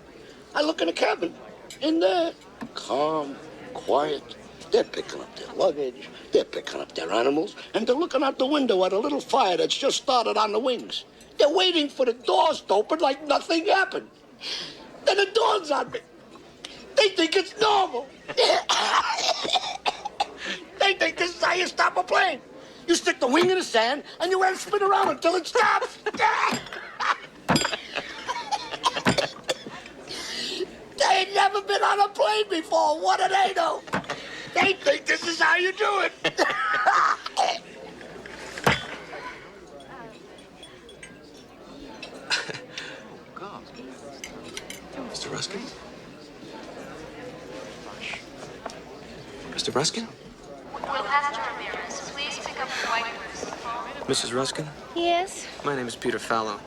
I look in the cabin. In there, calm, quiet. They're picking up their luggage, they're picking up their animals, and they're looking out the window at a little fire that's just started on the wings. They're waiting for the doors to open like nothing happened. Then it dawns on me. They think it's normal. They think this is how you stop a plane. You stick the wing in the sand, and you let it spin around until it stops. They ain't never been on a plane before. What do they know? They think this is how you do it. Mr. Ruskin? Mr. Ruskin? Will Pastor Ramirez please pick up the white goose? Mrs. Ruskin? Yes? My name is Peter Fallow.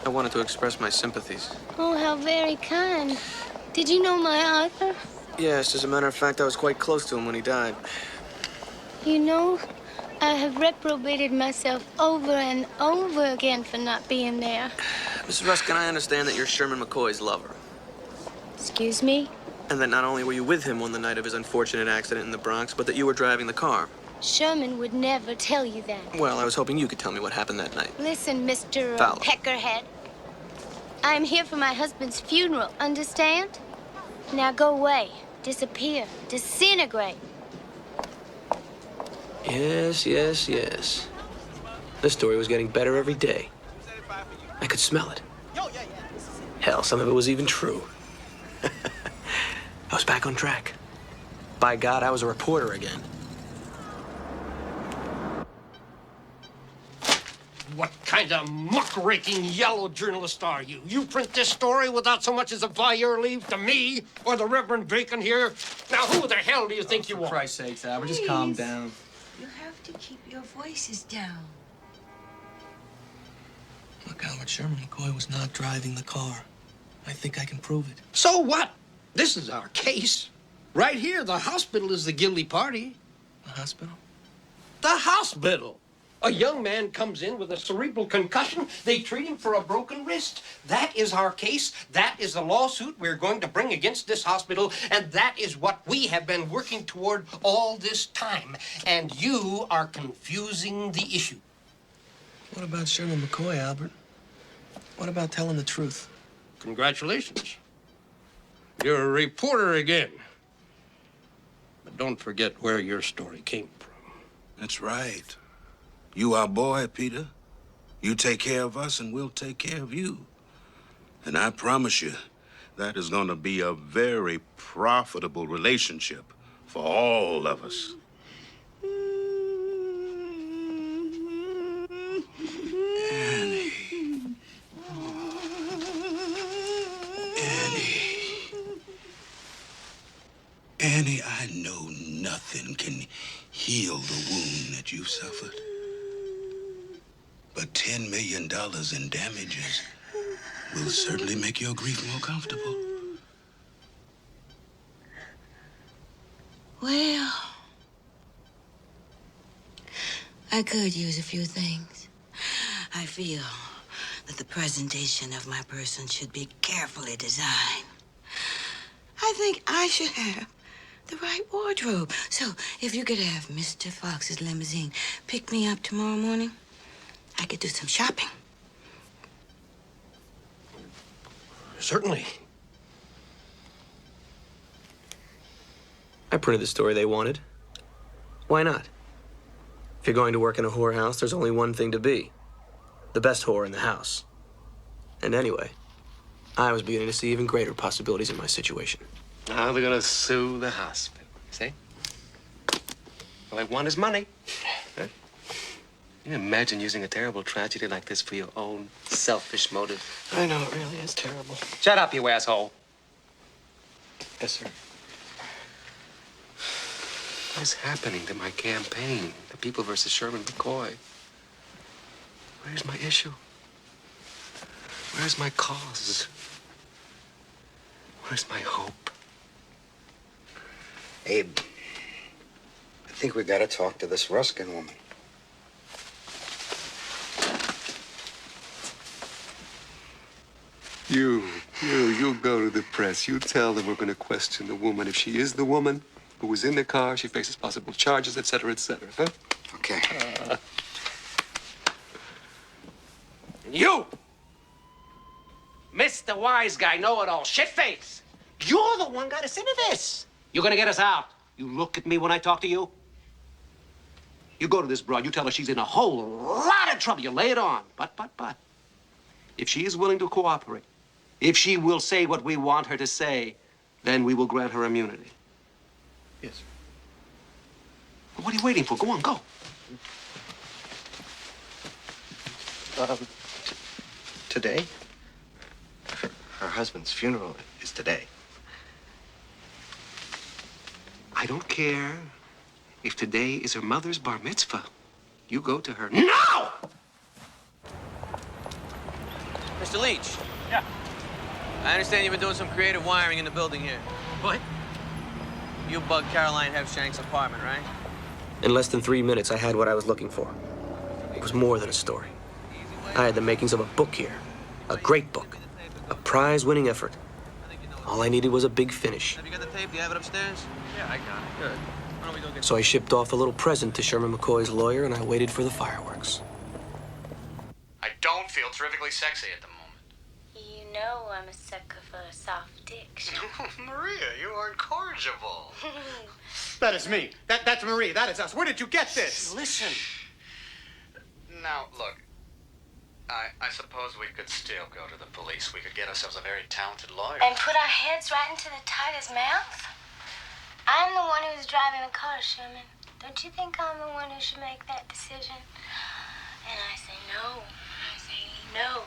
I wanted to express my sympathies. Oh, how very kind. Did you know my Arthur? Yes, as a matter of fact, I was quite close to him when he died. You know, I have reprobated myself over and over again for not being there. Mrs. Ruskin, I understand that you're Sherman McCoy's lover. Excuse me? And that not only were you with him on the night of his unfortunate accident in the Bronx, but that you were driving the car. Sherman would never tell you that. Well, I was hoping you could tell me what happened that night. Listen, Mr. Fallow. Peckerhead. I'm here for my husband's funeral, understand? Now go away, disappear, disintegrate. Yes, yes, yes. This story was getting better every day. I could smell it. Hell, some of it was even true. I was back on track. By God, I was a reporter again. What kind of muckraking yellow journalist are you? You print this story without so much as a by your leave to me or the Reverend Bacon here? Now, who the hell do you think you are? For Christ's sakes, Albert, just calm down. You have to keep your voices down. Look, Albert, Sherman McCoy was not driving the car. I think I can prove it. So what? This is our case. Right here, the hospital is the guilty party. The hospital? The hospital. A young man comes in with a cerebral concussion. They treat him for a broken wrist. That is our case. That is the lawsuit we're going to bring against this hospital. And that is what we have been working toward all this time. And you are confusing the issue. What about Sherman McCoy, Albert? What about telling the truth? Congratulations. You're a reporter again. But don't forget where your story came from. That's right. You our boy, Peter. You take care of us and we'll take care of you. And I promise you, that is going to be a very profitable relationship for all of us. Annie. Annie, I know nothing can heal the wound that you've suffered. But $10 million in damages will certainly make your grief more comfortable. Well, I could use a few things. I feel that the presentation of my person should be carefully designed. I think I should have the right wardrobe. So if you could have Mr. Fox's limousine pick me up tomorrow morning, I could do some shopping. Certainly. I printed the story they wanted. Why not? If you're going to work in a whorehouse, there's only one thing to be. The best whore in the house. And anyway, I was beginning to see even greater possibilities in my situation. Now they're gonna sue the hospital, see? All they want is money. Huh? Can you imagine using a terrible tragedy like this for your own selfish motive? I know, it really is terrible. Shut up, you asshole. Yes, sir. What is happening to my campaign? The people versus Sherman McCoy. Where's my issue? Where's my cause? Where's my hope? Abe, I think we gotta talk to this Ruskin woman. You go to the press. You tell them we're going to question the woman. If she is the woman who was in the car, she faces possible charges, et cetera, huh? Okay. You, Mr. Wise Guy, know-it-all, shitface. You're the one got us into this. You're gonna get us out. You look at me when I talk to you. You go to this broad, you tell her she's in a whole lot of trouble. You lay it on. But. If she is willing to cooperate, if she will say what we want her to say, then we will grant her immunity. Yes, sir. Well, what are you waiting for? Go on, go. Today? Her husband's funeral is today. I don't care if today is her mother's bar mitzvah. You go to her now! Mr. Leach. Yeah. I understand you've been doing some creative wiring in the building here. What? You bugged Caroline Hefshank's apartment, right? In less than 3 minutes, I had what I was looking for. It was more than a story. I had the makings of a book here. A great book. A prize-winning effort. All I needed was a big finish. Have you got the tape? Do you have it upstairs? Yeah, I got it. Good. Why don't we go get... So I shipped off a little present to Sherman McCoy's lawyer, and I waited for the fireworks. I don't feel terrifically sexy at the moment. You know I'm a sucker for a soft dick. Maria, you are incorrigible. That is me. That's Marie. That is us. Where did you get this? Listen. Now, look. I suppose we could still go to the police. We could get ourselves a very talented lawyer. And put our heads right into the tiger's mouth? I'm the one who's driving the car, Sherman. Don't you think I'm the one who should make that decision? And I say no. I say no.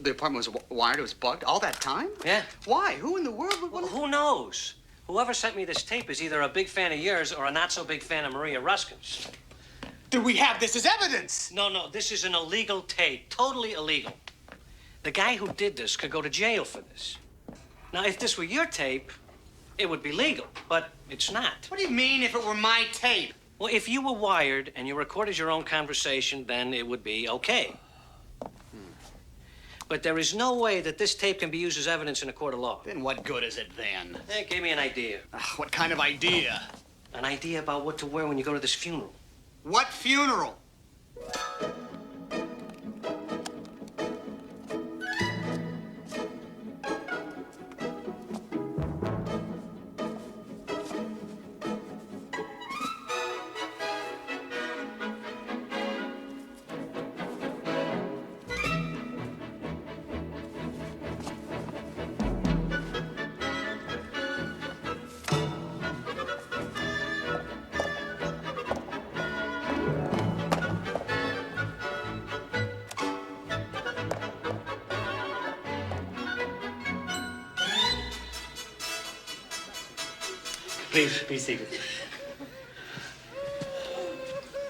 The apartment was wired. It was bugged all that time? Yeah. Why? Who in the world would... Well, who knows? Whoever sent me this tape is either a big fan of yours or a not-so-big fan of Maria Ruskin's. Do we have this as evidence? No, this is an illegal tape. Totally illegal. The guy who did this could go to jail for this. Now, if this were your tape, it would be legal, but it's not. What do you mean if it were my tape? Well, if you were wired and you recorded your own conversation, then it would be okay. But there is no way that this tape can be used as evidence in a court of law. Then what good is it then? It gave me an idea. What kind of idea? An idea about what to wear when you go to this funeral. What funeral? Please be seated.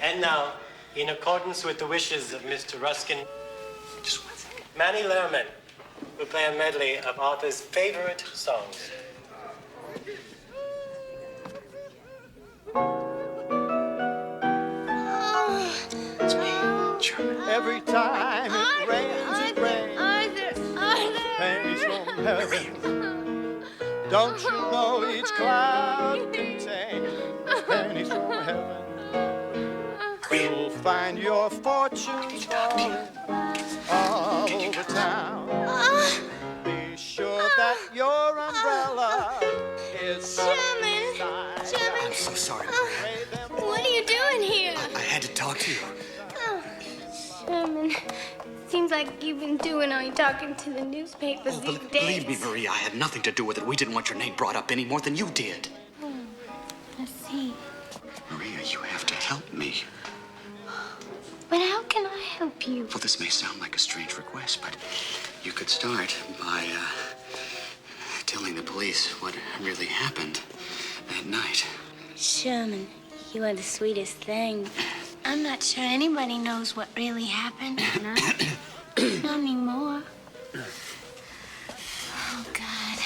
And now, in accordance with the wishes of Mr. Ruskin, just 1 second. Manny Lerman will play a medley of Arthur's favorite songs. Every time it rains, it rains. Pennies from heaven. Don't you know each cloud contains pennies from heaven? You'll find your fortunes falling all over town. Be sure that your umbrella is Sherman! I'm so sorry. What are you doing here? I had to talk to you. Sherman, seems like you've been doing all your talking to the newspapers these days. Believe me, Maria, I had nothing to do with it. We didn't want your name brought up any more than you did. I see. Maria, you have to help me. But how can I help you? Well, this may sound like a strange request, but you could start by telling the police what really happened that night. Sherman, you are the sweetest thing. I'm not sure anybody knows what really happened. No? Not anymore. Oh, God.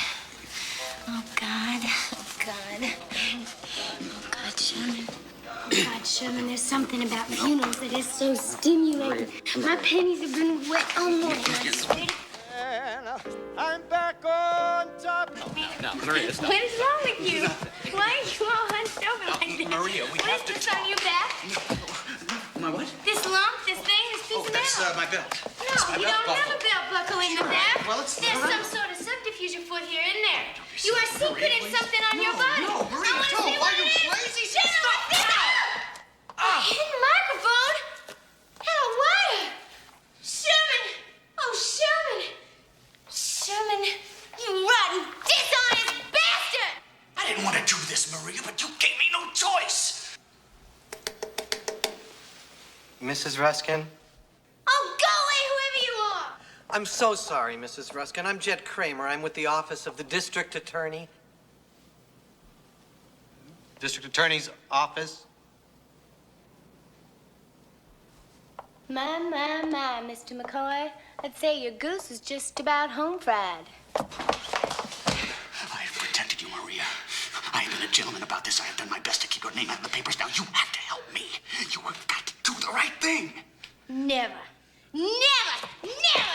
Oh, God. Oh, God. Oh, God, Sherman. Oh, God, Sherman, there's something about funerals that is so stimulating. My panties have been wet all morning. I swear. I'm back on top. No, Maria, stop. What is wrong with you? Why are you all hunched over like this? Maria, we have to What is this on your back? My what? This lump, this thing, this piece of That's metal? my belt. No, you don't have a belt buckle in the back. Well, it's There's some sort of subterfuge afoot here, isn't there? You are secreting something on your body. No, Maria, I want to don't. see Are what you it is. crazy? Shut up! A hidden microphone? And a wire? Sherman! Oh, Sherman! Sherman, you rotten, dishonest bastard! I didn't want to do this, Maria, but you gave me no choice. Mrs. Ruskin? Oh, go away, whoever you are! I'm so sorry, Mrs. Ruskin. I'm Jed Kramer. I'm with the office of the district attorney. District attorney's office? My, Mr. McCoy. I'd say your goose is just about home fried. I have protected you, Maria. I have been a gentleman about this. I have done my best to keep your name out of the papers. Now you have to help me. You have got to do the right thing. Never, never, never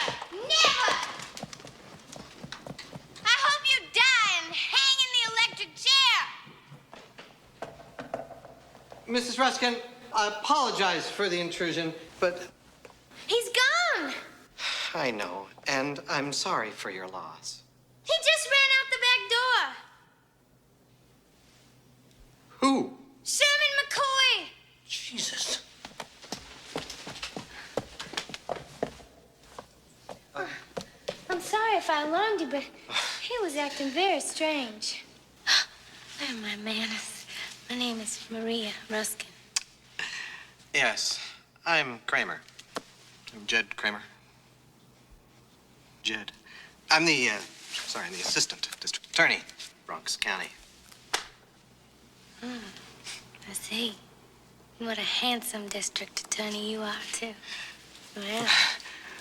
Ruskin, I apologize for the intrusion, but... He's gone! I know, and I'm sorry for your loss. He just ran out the back door. Who? Sherman McCoy! Jesus. I'm sorry if I alarmed you, but he was acting very strange. Where am I, manners? My name is Maria Ruskin. Yes, I'm Kramer. I'm Jed Kramer. Jed. I'm the assistant district attorney, Bronx County. I see. What a handsome district attorney you are, too. Well,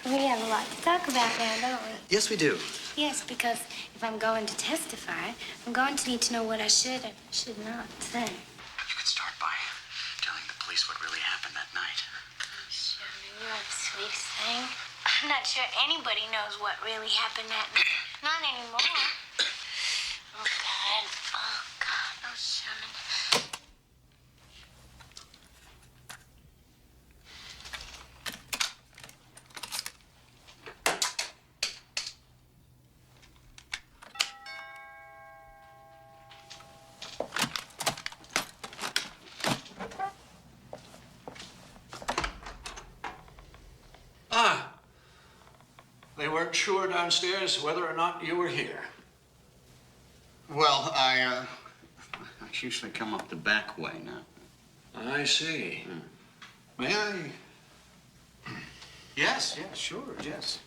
we have a lot to talk about now, don't we? Yes, we do. Yes, because if I'm going to testify, I'm going to need to know what I should and should not say. You could start by telling the police what really happened that night. Sherman, you're the sweetest thing. I'm not sure anybody knows what really happened that night. Not anymore. Oh, God. Oh, God. Oh, Sherman. They weren't sure downstairs whether or not you were here. Well, I usually come up the back way now. I see. May I? Yes, sure, yes.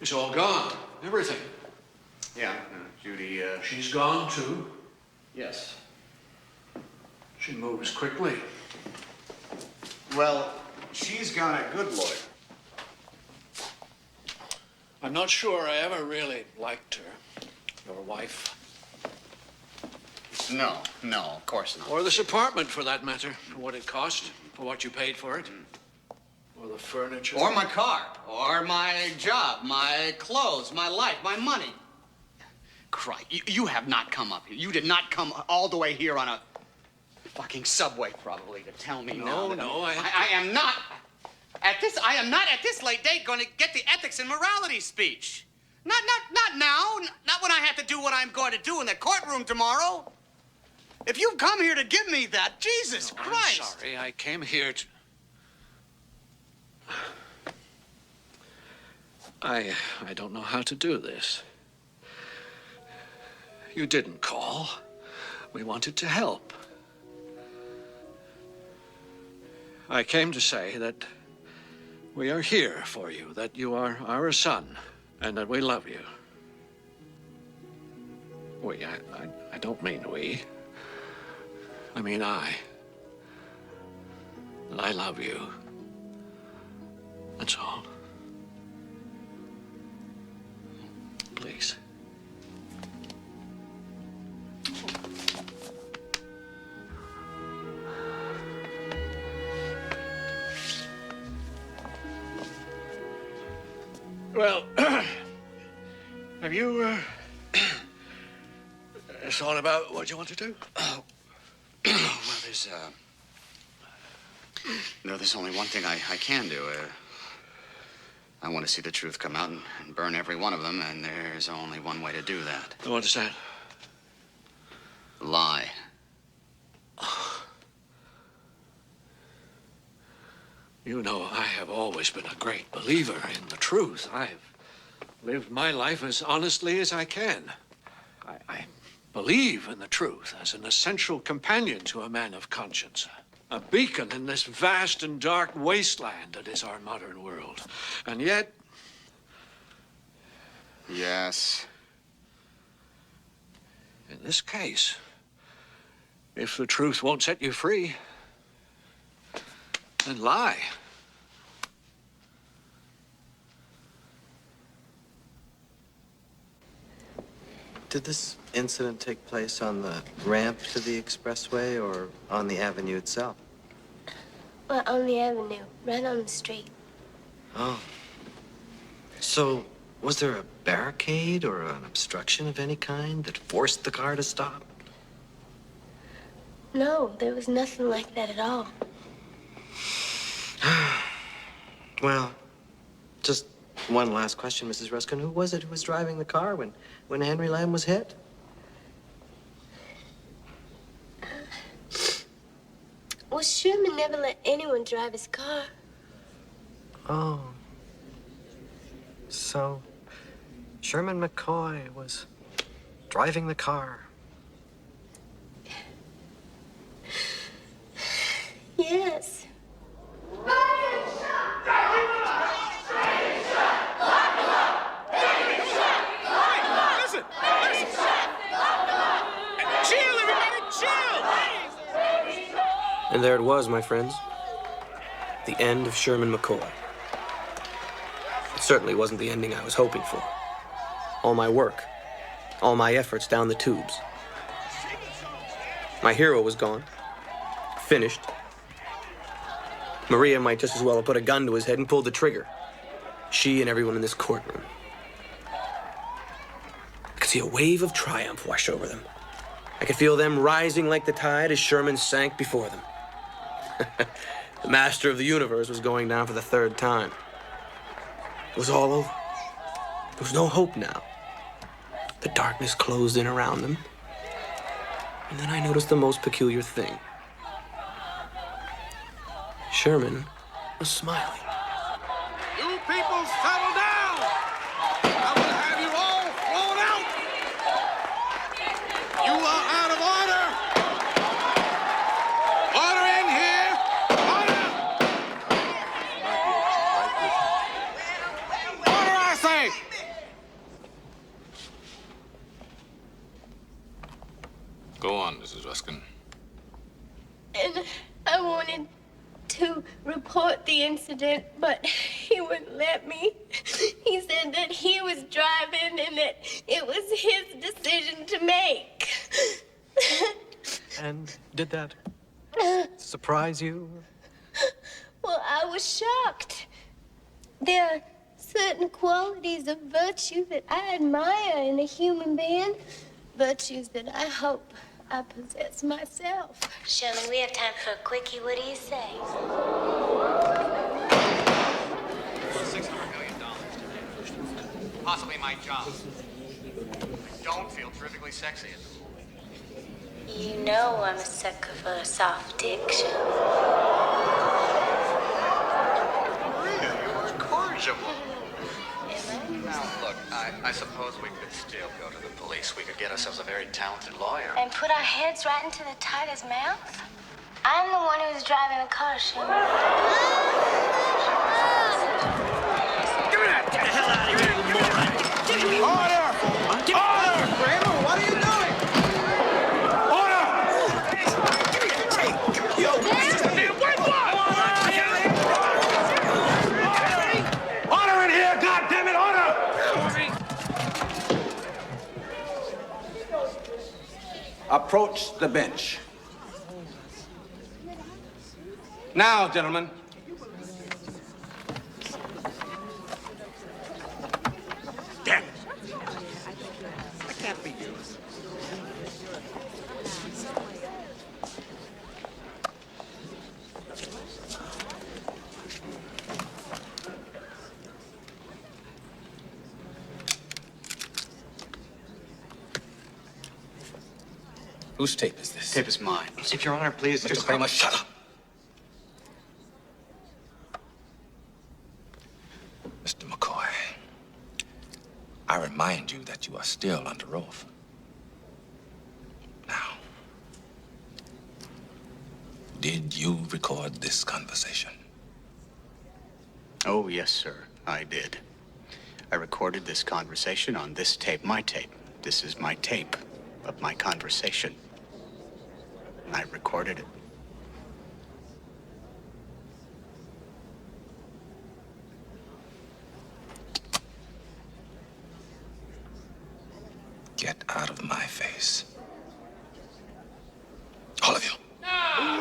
It's all gone. Everything. Yeah, Judy, She's gone, too. yes. She moves quickly. Well, she's got a good lawyer. I'm not sure I ever really liked her, your wife. No, of course not. Or this apartment, for that matter. For what it cost, for what you paid for it. Or the furniture. Or my car, or my job, my clothes, my life, my money. Christ, you have not come up here. You did not come all the way here on a fucking subway, probably, to tell me now. No, I am not at this late date going to get the ethics and morality speech. Not now. Not when I have to do what I'm going to do in the courtroom tomorrow. If you've come here to give me that, Jesus Christ. I'm sorry, I came here to... I don't know how to do this. You didn't call. We wanted to help. I came to say that we are here for you, that you are our son, and that we love you. We, I don't mean we. I mean I. I love you. That's all. Please. Well, have you thought about what you want to do? Well, there's only one thing I can do. I want to see the truth come out and burn every one of them, and there's only one way to do that. What is that? Lie. You know, I have always been a great believer in the truth. I've lived my life as honestly as I can. I believe in the truth as an essential companion to a man of conscience. A beacon in this vast and dark wasteland that is our modern world. And yet... Yes. In this case, if the truth won't set you free, then lie. Did this incident take place on the ramp to the expressway or on the avenue itself? Well, on the avenue, right on the street. Oh. So Was there a barricade or an obstruction of any kind that forced the car to stop? No, there was nothing like that at all. Well, just one last question, Mrs. Ruskin. Who was it who was driving the car when Henry Lamb was hit? Well, Sherman never let anyone drive his car. Oh. So, Sherman McCoy was driving the car. Yes. Listen! Chill, everybody, chill! And there it was, my friends. The end of Sherman McCoy. It certainly wasn't the ending I was hoping for. All my work, all my efforts down the tubes. My hero was gone. Finished. Maria might just as well have put a gun to his head and pulled the trigger. She and everyone in this courtroom. I could see a wave of triumph wash over them. I could feel them rising like the tide as Sherman sank before them. The master of the universe was going down for the third time. It was all over. There was no hope now. The darkness closed in around them. And then I noticed the most peculiar thing. Sherman was smiling. You people settle down! I will have you all thrown out! You are out of order! Order in here! Order! Order, I say! Go on, Mrs. Ruskin. And I wanted to report the incident, but he wouldn't let me. He said that he was driving and that it was his decision to make. And did that surprise you? Well, I was shocked. There are certain qualities of virtue that I admire in a human being, virtues that I hope I possess myself. Sherman, we have time for a quickie. What do you say? $600 million. Possibly my job. I don't feel terrifically sexy at the moment. You know I'm a sucker for a soft diction. Maria, you are incorrigible. Now, look, I suppose we could still go to the police. We could get ourselves a very talented lawyer. And put our heads right into the tiger's mouth? I'm the one who's driving the car, Sherman. Give me that! Get the hell out of here, you moron! Order! Order! Kramer, what are you doing? Order! Yo, just a damn white boy! Order in here, goddammit, order! Approach the bench. Now, gentlemen. Damn it. That can't be you. Whose tape is this? Tape is mine. If Your Honor, please. Mr. Palma, shut up. Mr. McCoy, I remind you that you are still under oath. Now, did you record this conversation? Oh, yes, sir, I did. I recorded this conversation on this tape, my tape. This is my tape of my conversation. I recorded it. Get out of my face. All of you. Are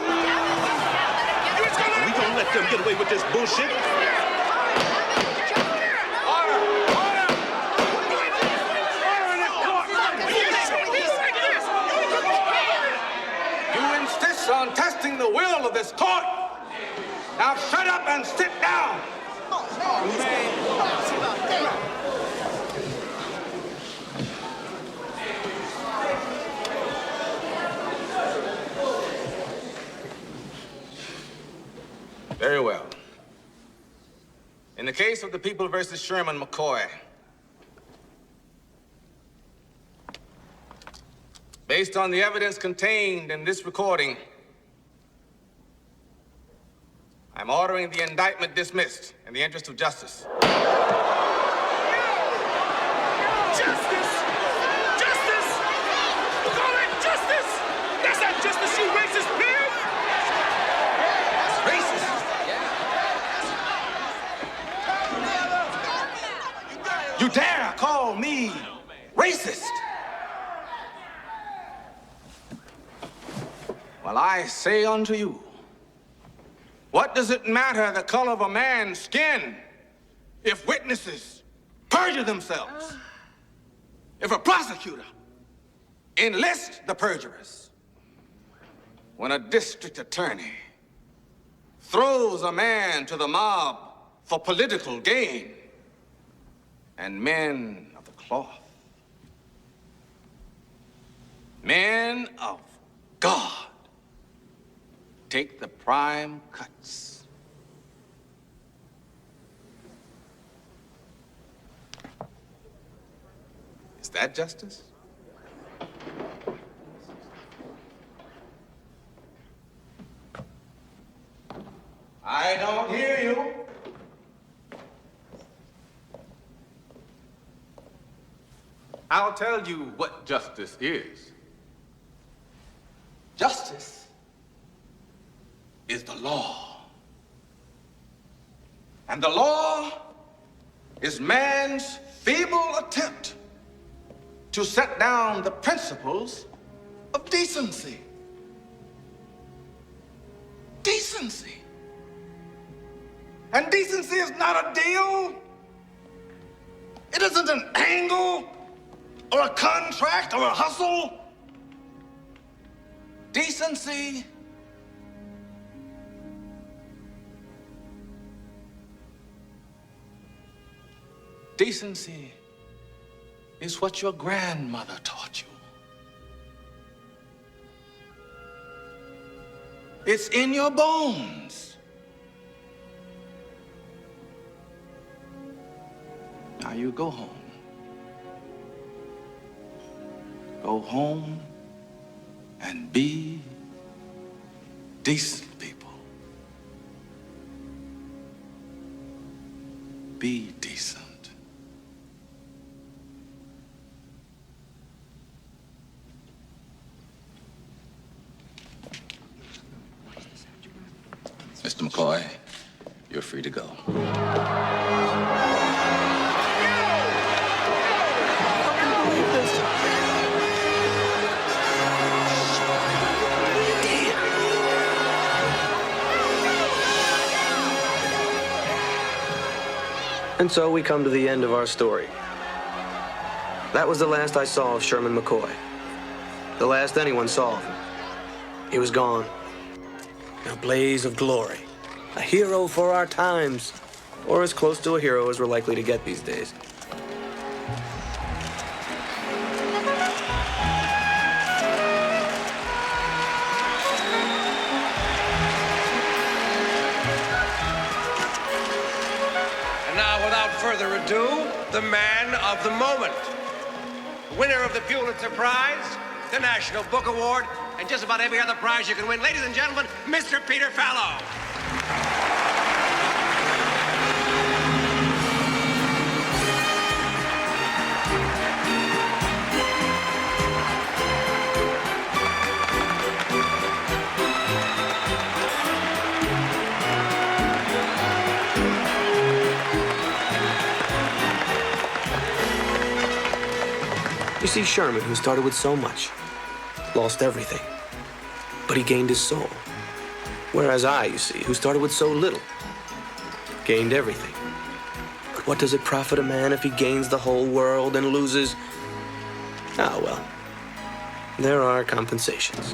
we gonna let them get away with this bullshit? Order! Order! this court. Now shut up and sit down. Very well. In the case of the people versus Sherman McCoy, based on the evidence contained in this recording, I'm ordering the indictment dismissed in the interest of justice. Justice! Justice! You call that justice? That's not justice, you racist pig! Racist? You dare call me racist? Well, I say unto you, what does it matter the color of a man's skin if witnesses perjure themselves? If a prosecutor enlists the perjurers? When a district attorney throws a man to the mob for political gain? And men of the cloth, men of God, take the prime cuts. Is that justice? I don't hear you. I'll tell you what justice is. Justice is the law. And the law is man's feeble attempt to set down the principles of decency. Decency. And decency is not a deal. It isn't an angle or a contract or a hustle. Decency Decency is what your grandmother taught you. It's in your bones. Now you go home. Go home and be decent people. Be decent. Mr. McCoy, you're free to go. And so we come to the end of our story. That was the last I saw of Sherman McCoy. The last anyone saw of him. He was gone. In a blaze of glory. A hero for our times. Or as close to a hero as we're likely to get these days. Further ado, the man of the moment. Winner of the Pulitzer Prize, the National Book Award, and just about every other prize you can win. Ladies and gentlemen, Mr. Peter Fallow. You see, Sherman, who started with so much, lost everything. But he gained his soul. Whereas I, you see, who started with so little, gained everything. But what does it profit a man if he gains the whole world and loses? Ah, well, there are compensations.